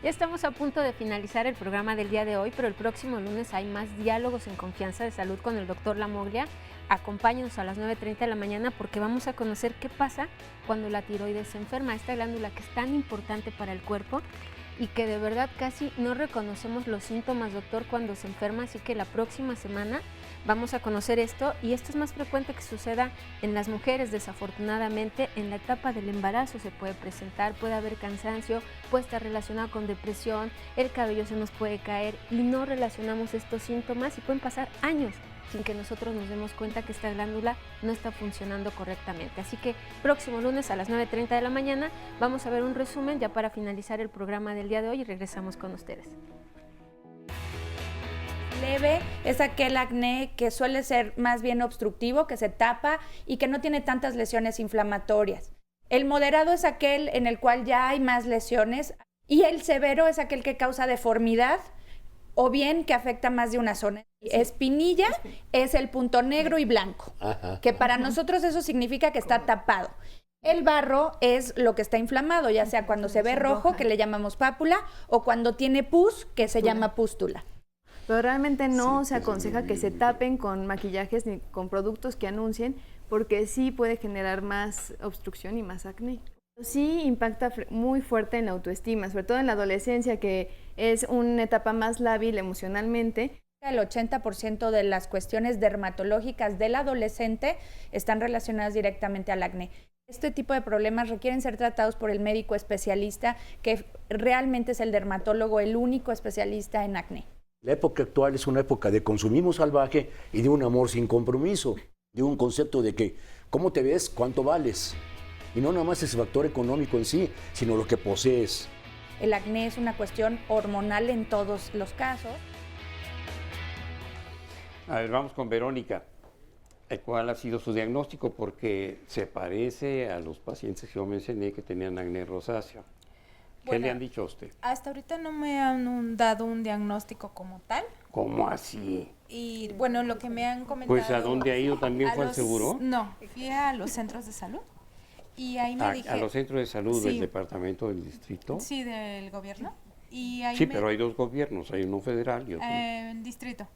Ya estamos a punto de finalizar el programa del día de hoy, pero el próximo lunes hay más diálogos en confianza de salud con el doctor Lamoglia. Acompáñenos a las 9:30 de la mañana porque vamos a conocer qué pasa cuando la tiroides se enferma, esta glándula que es tan importante para el cuerpo y que de verdad casi no reconocemos los síntomas, doctor, cuando se enferma, así que la próxima semana vamos a conocer esto y esto es más frecuente que suceda en las mujeres, desafortunadamente. En la etapa del embarazo se puede presentar, puede haber cansancio, puede estar relacionado con depresión, el cabello se nos puede caer y no relacionamos estos síntomas y pueden pasar años sin que nosotros nos demos cuenta que esta glándula no está funcionando correctamente. Así que próximo lunes a las 9:30 de la mañana vamos a ver un resumen ya para finalizar el programa del día de hoy y regresamos con ustedes. Leve es aquel acné que suele ser más bien obstructivo, que se tapa y que no tiene tantas lesiones inflamatorias. El moderado es aquel en el cual ya hay más lesiones y el severo es aquel que causa deformidad o bien que afecta más de una zona. Espinilla es el punto negro y blanco, que para nosotros eso significa que está tapado. El barro es lo que está inflamado, ya sea cuando se ve rojo, que le llamamos pápula, o cuando tiene pus, que se llama pústula. Pero realmente no se aconseja que se tapen con maquillajes ni con productos que anuncien, porque sí puede generar más obstrucción y más acné. Sí impacta muy fuerte en la autoestima, sobre todo en la adolescencia, que es una etapa más lábil emocionalmente. El 80% de las cuestiones dermatológicas del adolescente están relacionadas directamente al acné. Este tipo de problemas requieren ser tratados por el médico especialista, que realmente es el dermatólogo, el único especialista en acné. La época actual es una época de consumismo salvaje y de un amor sin compromiso, de un concepto de que ¿cómo te ves? ¿Cuánto vales? Y no nada más ese factor económico en sí, sino lo que posees. El acné es una cuestión hormonal en todos los casos. A ver, vamos con Verónica. ¿Cuál ha sido su diagnóstico? Porque se parece a los pacientes que yo mencioné que tenían acné rosáceo. ¿Qué Bueno, le han dicho a usted? Hasta ahorita no me han dado un diagnóstico como tal. ¿Cómo así? Y bueno, lo que me han comentado... Pues ¿a dónde ha ido? ¿También fue al seguro? No, fui a los centros de salud y ahí me ¿A los centros de salud Sí. del departamento del distrito? Sí, del gobierno. Y ahí Sí, pero hay dos gobiernos, hay uno federal y otro. distrito.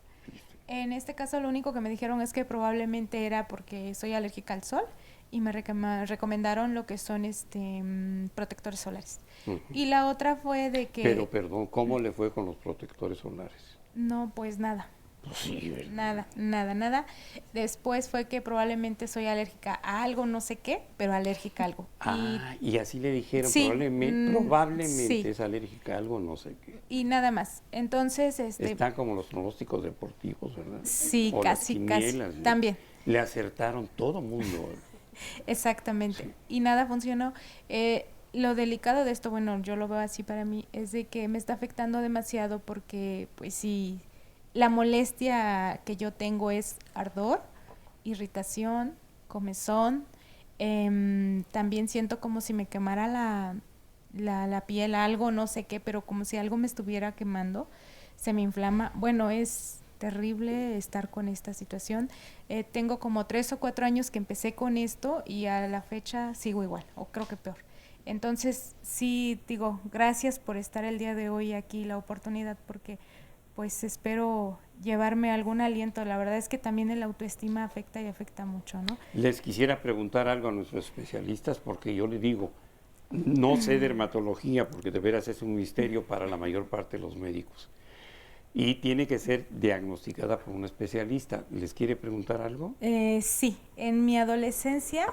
En este caso lo único que me dijeron es que probablemente era porque soy alérgica al sol y me recomendaron lo que son protectores solares. Y la otra fue de que... Pero perdón, ¿cómo le fue con los protectores solares? No, pues nada. Pues sí, ¿verdad? Nada. Después fue que probablemente soy alérgica a algo, no sé qué, pero alérgica a algo. Y así le dijeron, Sí, probablemente sí. es alérgica a algo, no sé qué. Y nada más. Entonces, Están como los pronósticos deportivos, ¿verdad? Sí, O las casi, quinielas, ¿no? también. Le acertaron todo mundo. Exactamente. Sí. Y nada funcionó. Lo delicado de esto, bueno, yo lo veo así para mí, es de que me está afectando demasiado porque, pues sí, la molestia que yo tengo es ardor, irritación, comezón. También siento como si me quemara la piel, algo, no sé qué, pero como si algo me estuviera quemando, se me inflama. Bueno, es terrible estar con esta situación. Tengo como 3 o 4 años que empecé con esto y a la fecha sigo igual, o creo que peor. Entonces, sí, digo, gracias por estar el día de hoy aquí, la oportunidad, porque pues espero llevarme algún aliento. La verdad es que también el autoestima afecta y afecta mucho, ¿no? Les quisiera preguntar algo a nuestros especialistas, porque yo le digo, no sé dermatología, porque de veras es un misterio para la mayor parte de los médicos. Y tiene que ser diagnosticada por un especialista. ¿Les quiere preguntar algo? Sí, en mi adolescencia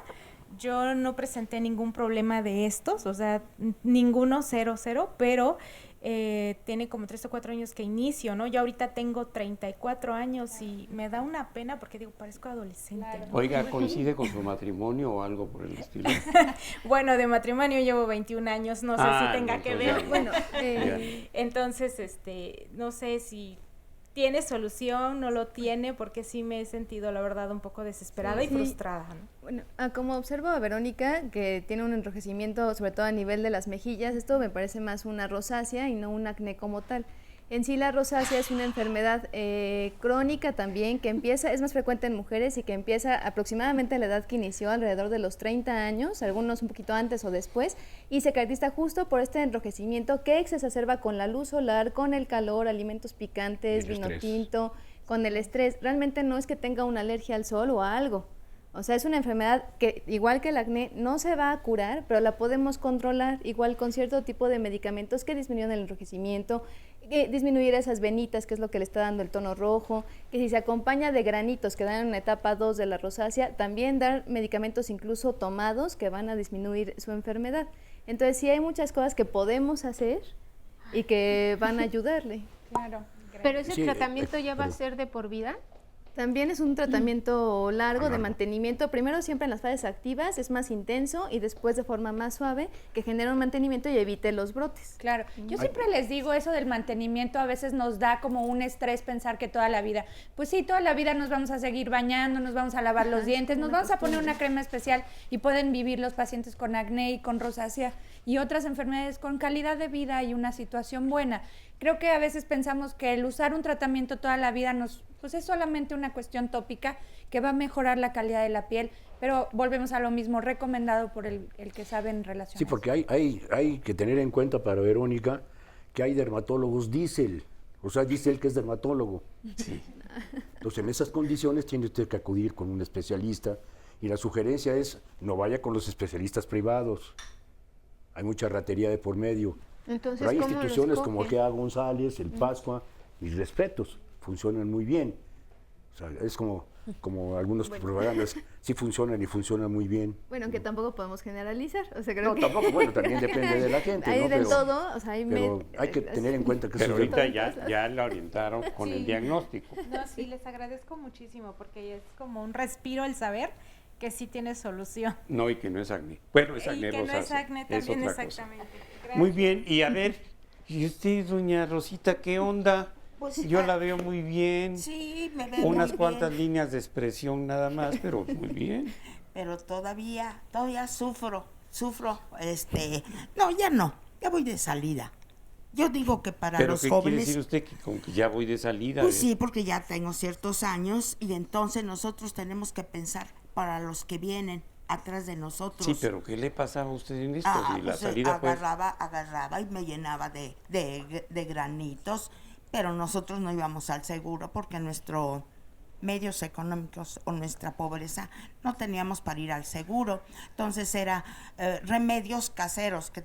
yo no presenté ningún problema de estos, o sea, ninguno, 0, pero tiene como 3 o 4 años que inicio, ¿no? Yo ahorita tengo 34 años y me da una pena porque digo, parezco adolescente. ¿No? Oiga, ¿coincide con su matrimonio o algo por el estilo? Bueno, de matrimonio llevo 21 años, no sé si tenga que ver. Bueno, entonces, no sé si tiene solución, no lo tiene, porque sí me he sentido, la verdad, un poco desesperada y frustrada, ¿no? Bueno, como observo a Verónica, que tiene un enrojecimiento, sobre todo a nivel de las mejillas, esto me parece más una rosácea y no un acné como tal. En sí, la rosácea es una enfermedad crónica también, que es más frecuente en mujeres y que empieza aproximadamente a la edad que inició, alrededor de los 30 años, algunos un poquito antes o después, y se caracteriza justo por este enrojecimiento que se exacerba con la luz solar, con el calor, alimentos picantes, vino tinto, con el estrés. Realmente no es que tenga una alergia al sol o a algo. O sea, es una enfermedad que, igual que el acné, no se va a curar, pero la podemos controlar, igual con cierto tipo de medicamentos que disminuyen el enrojecimiento, disminuir esas venitas, que es lo que le está dando el tono rojo, que si se acompaña de granitos que dan en una etapa 2 de la rosácea, también dar medicamentos incluso tomados que van a disminuir su enfermedad. Entonces, sí hay muchas cosas que podemos hacer y que van a ayudarle. Claro. Pero ese tratamiento ya va a ser de por vida. También es un tratamiento largo de mantenimiento. Primero siempre en las fases activas es más intenso y después de forma más suave, que genera un mantenimiento y evite los brotes. Claro, yo siempre les digo eso del mantenimiento, a veces nos da como un estrés pensar que toda la vida, pues sí, toda la vida nos vamos a seguir bañando, nos vamos a lavar los dientes, nos vamos a poner una crema especial y pueden vivir los pacientes con acné y con rosácea y otras enfermedades con calidad de vida y una situación buena. Creo que a veces pensamos que el usar un tratamiento toda la vida pues es solamente una cuestión tópica que va a mejorar la calidad de la piel, pero volvemos a lo mismo, recomendado por el que sabe en relación. Sí, porque hay que tener en cuenta para Verónica que hay dermatólogos diésel, o sea, dice él que es dermatólogo. Sí. Entonces, en esas condiciones tiene usted que acudir con un especialista y la sugerencia es no vaya con los especialistas privados. Hay mucha ratería de por medio. Entonces, pero hay instituciones como Gea González, el Pascua, mis respetos, funcionan muy bien. O sea, es como algunos programas, sí funcionan y funcionan muy bien. Bueno, aunque tampoco podemos generalizar. O sea, creo no, que tampoco, bueno, también depende de la gente. Hay ¿no? de todo, o sea, pero hay que tener en cuenta que... Pero ahorita ya la orientaron con el diagnóstico. No, sí, les agradezco muchísimo porque es como un respiro el saber que sí tiene solución. No, y que no es acné. Bueno, es acné rosácea. Y que no es acné también, exactamente. Muy bien, y a ver, ¿y usted, doña Rosita, qué onda? Pues yo la veo muy bien. Sí, me veo unas muy cuantas bien. líneas de expresión nada más, pero muy bien. Pero todavía sufro. No, ya voy de salida. Yo digo que para los ¿Pero qué jóvenes... quiere decir usted que con que ya voy de salida? Pues sí, porque ya tengo ciertos años y entonces nosotros tenemos que pensar para los que vienen atrás de nosotros. Sí, pero ¿qué le pasaba a usted en esto? Si la pues salida agarraba y me llenaba de granitos, pero nosotros no íbamos al seguro porque nuestros medios económicos o nuestra pobreza no teníamos para ir al seguro. Entonces era remedios caseros que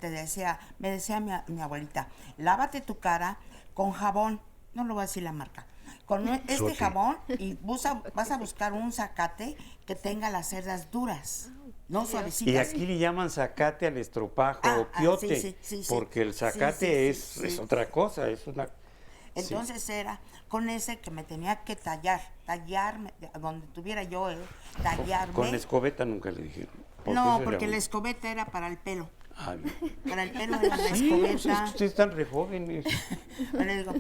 me decía mi abuelita, lávate tu cara con jabón, no lo voy a decir la marca, con este jabón y vas a buscar un zacate que tenga las cerdas duras, no suavecitas. Y aquí le llaman zacate al estropajo o quiote, sí, porque el zacate es otra cosa, es una... Entonces era con ese que me tenía que tallarme, donde tuviera yo, tallarme. Con la escobeta nunca le dijeron. No, porque la escobeta era para el pelo. Para el pelo era la escobeta. Pues es que ustedes están re jóvenes.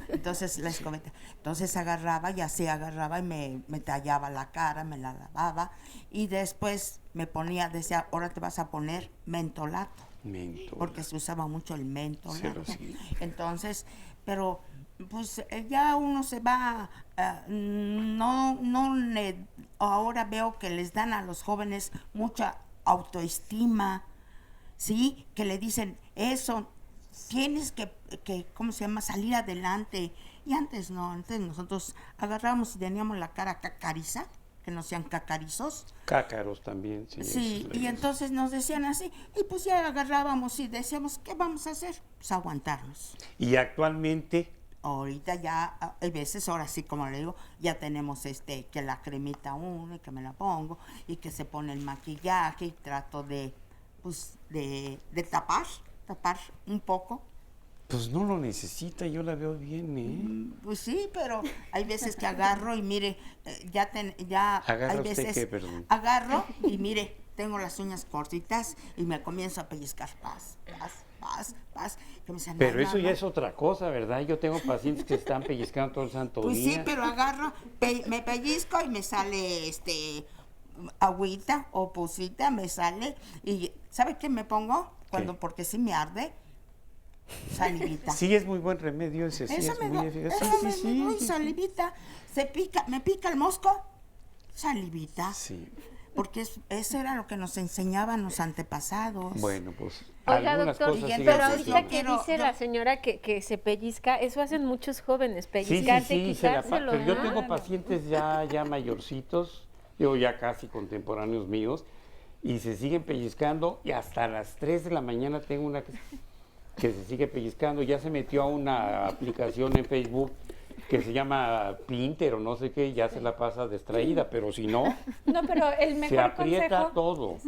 Entonces la escobeta. Entonces agarraba y me tallaba la cara, me la lavaba y después me decía, ahora te vas a poner mentolato. Porque se usaba mucho el mentolato. Sí. Entonces, pero pues ya uno se va, ahora veo que les dan a los jóvenes mucha autoestima, ¿sí? Que le dicen, eso, tienes que ¿cómo se llama? Salir adelante. Y antes no, antes nosotros agarrábamos y teníamos la cara cacariza, que nos sean cacarizos. Cácaros también, sí. Sí, y entonces nos decían así, y pues ya agarrábamos y decíamos, ¿qué vamos a hacer? Pues aguantarnos. ¿Y actualmente? Ahorita ya, hay veces, ahora sí, como le digo, ya tenemos que la cremita uno y que me la pongo y que se pone el maquillaje y trato de tapar un poco Pues no lo necesita, yo la veo bien, ¿eh? Pues sí, pero hay veces que agarro y mire, ¿Agarra hay usted veces qué, perdón? agarro y mire, tengo las uñas cortitas y me comienzo a pellizcar, paz, que me dicen, Pero "Ay, eso ya mamá". es otra cosa, ¿verdad? Yo tengo pacientes que están pellizcando todo el santo Pues día. sí, pero agarro, me pellizco y me sale agüita o pusita, me sale y ¿sabe qué me pongo? Porque sí me arde. Salivita. Sí, es muy buen remedio ese, sí, es muy eficaz. Sí, salivita. Me pica el mosco, salivita. Sí. Porque eso era lo que nos enseñaban los antepasados. Bueno, pues Oiga, algunas doctor, cosas sí pero las ahorita funcionan. que dice la señora que se pellizca, eso hacen muchos jóvenes, pellizcarse y quitárselo. Pero yo tengo pacientes ya mayorcitos, ya casi contemporáneos míos, y se siguen pellizcando, y hasta las 3 de la mañana tengo una que se sigue pellizcando, ya se metió a una aplicación en Facebook que se llama Pinter o no sé qué, ya se la pasa distraída, pero si no, No, pero el mejor se aprieta consejo, todo.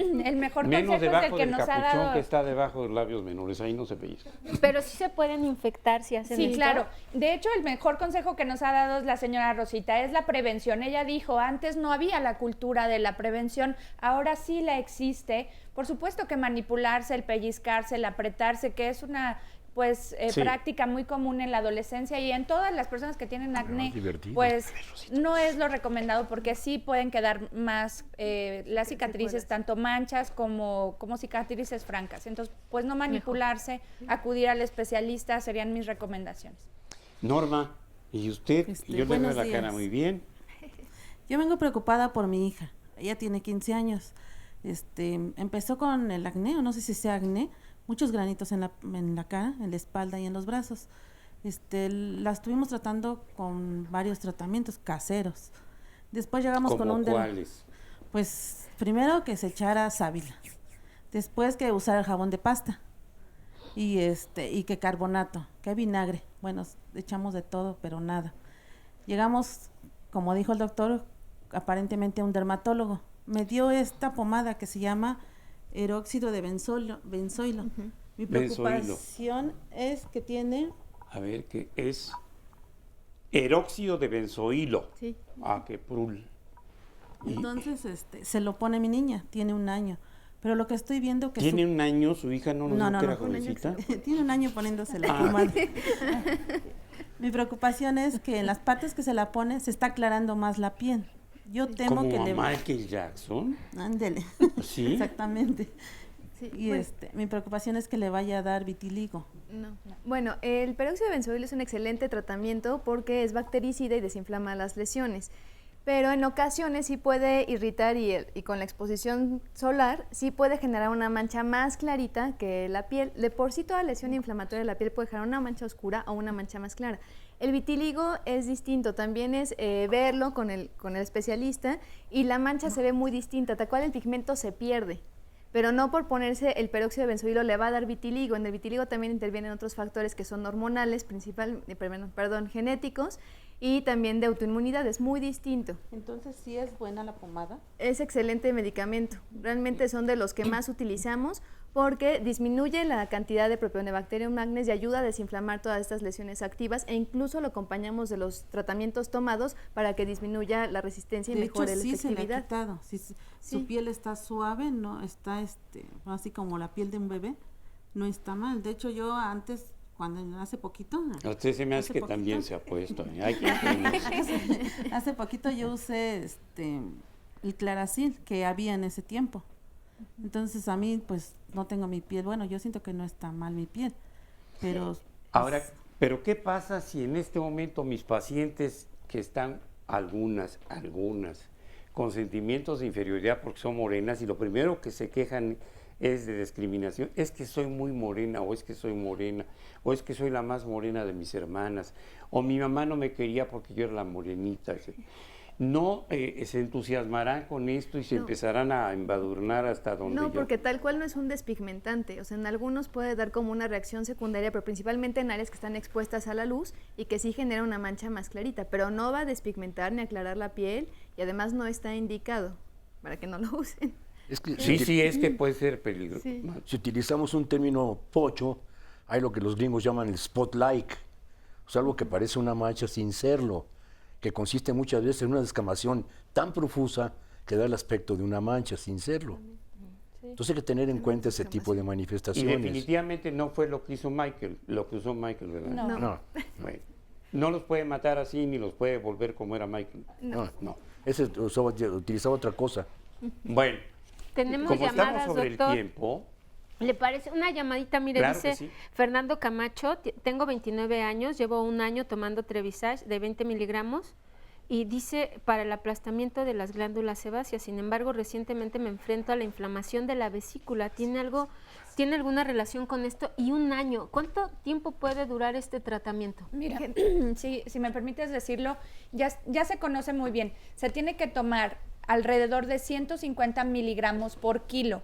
el mejor Menos consejo es debajo el que del nos ha capuchón dado. que está debajo de los labios menores, ahí no se pellizca. Pero sí se pueden infectar si hacen Sí, esto. claro. De hecho, el mejor consejo que nos ha dado la señora Rosita es la prevención. Ella dijo, antes no había la cultura de la prevención, ahora sí la existe. Por supuesto que manipularse, el pellizcarse, el apretarse, que es una Sí. práctica muy común en la adolescencia y en todas las personas que tienen acné, divertido. pues no es lo recomendado porque sí pueden quedar más las cicatrices, tanto manchas como cicatrices francas. Entonces, pues no manipularse, acudir al especialista serían mis recomendaciones. Norma, ¿y usted? Yo le veo buenos la cara días. muy bien. Yo vengo preocupada por mi hija. Ella tiene 15 años. Empezó con el acné, o no sé si sea acné, muchos granitos en la cara, en la espalda y en los brazos. La estuvimos tratando con varios tratamientos caseros. Después llegamos con un... ¿Cuáles? Pues primero que se echara sábila. Después que usara el jabón de pasta. Y que carbonato, que vinagre. Bueno, echamos de todo, pero nada. Llegamos, como dijo el doctor, aparentemente a un dermatólogo. Me dio esta pomada que se llama eróxido de benzoilo. Mi preocupación es que tiene... A ver, ¿qué es? Eróxido de benzoilo. Sí. Ah, qué prul. Entonces, se lo pone mi niña, tiene 1 año. Pero lo que estoy viendo que... ¿Tiene 1 año su hija? ¿No nos dijo que era no, jovencita? Tiene 1 año poniéndose la pomada. Mi preocupación es que en las partes que se la pone se está aclarando más la piel. Yo temo ¿Como que a le... Michael Jackson? Ándele. ¿Sí? Exactamente. Sí, Y mi preocupación es que le vaya a dar vitiligo. No. Bueno, el peróxido de benzoilo es un excelente tratamiento porque es bactericida y desinflama las lesiones. Pero en ocasiones sí puede irritar y con la exposición solar sí puede generar una mancha más clarita que la piel. De por sí toda lesión inflamatoria de la piel puede generar una mancha oscura o una mancha más clara. El vitiligo es distinto, también es verlo con el especialista y la mancha se ve muy distinta, tal cual el pigmento se pierde. Pero no por ponerse el peróxido de benzoilo le va a dar vitiligo. En el vitiligo también intervienen otros factores que son hormonales, genéticos y también de autoinmunidad, es muy distinto. Entonces, ¿sí es buena la pomada? Es excelente medicamento, realmente son de los que más utilizamos porque disminuye la cantidad de Propionibacterium magnes y ayuda a desinflamar todas estas lesiones activas e incluso lo acompañamos de los tratamientos tomados para que disminuya la resistencia y mejore la efectividad. Se le ha quitado. Si su piel está suave, no está así como la piel de un bebé, no está mal. De hecho, yo antes, hace poquito... A usted se me hace que también se ha puesto. Hay que hace poquito yo usé el Claracil que había en ese tiempo. Entonces a mí pues no tengo mi piel, bueno, yo siento que no está mal mi piel, pero... Ahora, ¿pero qué pasa si en este momento mis pacientes que están algunas con sentimientos de inferioridad porque son morenas y lo primero que se quejan es de discriminación, es que soy muy morena o es que soy morena o es que soy la más morena de mis hermanas o mi mamá no me quería porque yo era la morenita? ¿No se entusiasmarán con esto y se empezarán a embadurnar hasta donde No, porque tal cual no es un despigmentante, o sea, en algunos puede dar como una reacción secundaria, pero principalmente en áreas que están expuestas a la luz y que sí genera una mancha más clarita, pero no va a despigmentar ni aclarar la piel y además no está indicado para que no lo usen. Es que sí, es que puede ser peligroso. Sí. Si utilizamos un término pocho, hay lo que los gringos llaman el spotlight, o sea, algo que parece una mancha sin serlo, que consiste muchas veces en una descamación tan profusa que da el aspecto de una mancha sin serlo. Entonces hay que tener en cuenta ese tipo de Y manifestaciones. definitivamente no fue lo que hizo Michael, lo que usó Michael, ¿verdad? No. Bueno, no los puede matar así ni los puede volver como era Michael. No. Ese utilizaba otra cosa. Bueno, Tenemos como llamadas, estamos sobre doctor. el tiempo, ¿Le parece? Una llamadita, mire, Claro dice que sí. Fernando Camacho, tengo 29 años, llevo un año tomando Trevisage de 20 miligramos y dice para el aplastamiento de las glándulas sebáceas. Sin embargo, recientemente me enfrento a la inflamación de la vesícula. ¿Tiene alguna relación con esto? Y un año. ¿Cuánto tiempo puede durar este tratamiento? Mira, si me permites decirlo, ya se conoce muy bien. Se tiene que tomar alrededor de 150 miligramos por kilo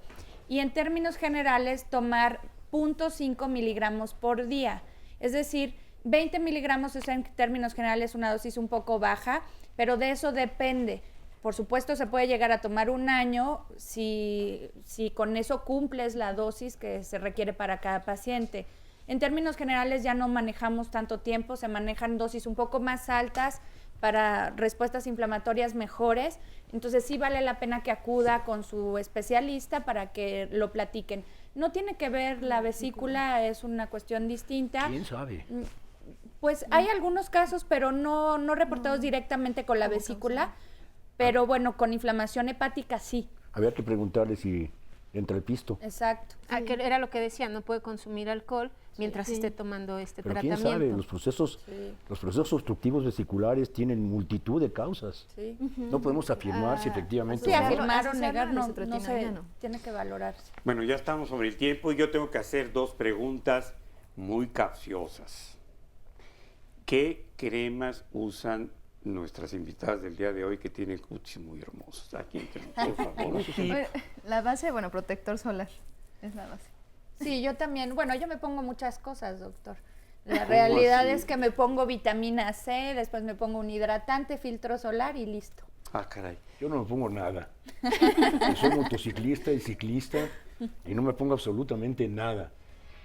y en términos generales tomar 0.5 miligramos por día. Es decir, 20 miligramos es en términos generales una dosis un poco baja, pero de eso depende. Por supuesto, se puede llegar a tomar un año si con eso cumples la dosis que se requiere para cada paciente. En términos generales ya no manejamos tanto tiempo, se manejan dosis un poco más altas para respuestas inflamatorias mejores. Entonces sí vale la pena que acuda con su especialista para que lo platiquen. No tiene que ver la vesícula, es una cuestión distinta. ¿Quién sabe? Pues hay algunos casos, pero no reportados directamente con la vesícula, pero bueno, con inflamación hepática sí. Había que preguntarle si entra el pisto. Exacto. Que era lo que decía, no puede consumir alcohol mientras esté tomando este Pero tratamiento. quién sabe, los procesos obstructivos vesiculares tienen multitud de causas. Sí. No podemos afirmar si efectivamente... Sí, afirmar o asociarlo negar a la no isotretinoína, se no. tiene que valorarse. bueno, ya estamos sobre el tiempo y yo tengo que hacer dos preguntas muy capciosas. ¿Qué cremas usan nuestras invitadas del día de hoy que tienen cutis muy hermosos? Aquí, por favor. La base, bueno, protector solar, es la base. Sí, yo también. Bueno, yo me pongo muchas cosas, doctor. La realidad así? es que me pongo vitamina C, después me pongo un hidratante, filtro solar y listo. Ah, caray. Yo no me pongo nada. Yo soy motociclista y ciclista y no me pongo absolutamente nada.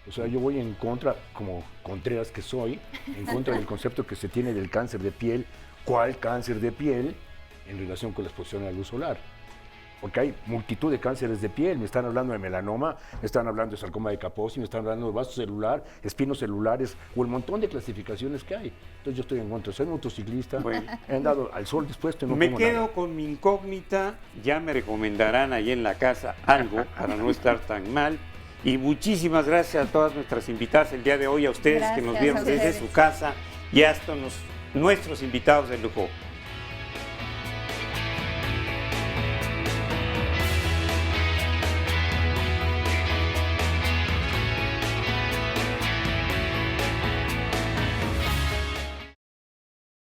O sea, yo voy en contra, como Contreras que soy, en contra del concepto que se tiene del cáncer de piel. ¿Cuál cáncer de piel en relación con la exposición a la luz solar? Porque hay multitud de cánceres de piel. Me están hablando de melanoma, me están hablando de sarcoma de Kaposi, me están hablando de vaso celular, espinos celulares o el montón de clasificaciones que hay. Entonces yo estoy en contra. Soy motociclista, he andado al sol dispuesto y no Me pongo quedo nada. con mi incógnita, ya me recomendarán ahí en la casa algo para no estar tan mal. Y muchísimas gracias a todas nuestras invitadas el día de hoy, a ustedes que nos Gracias vieron a desde ustedes. su casa y hasta nuestros invitados de lujo.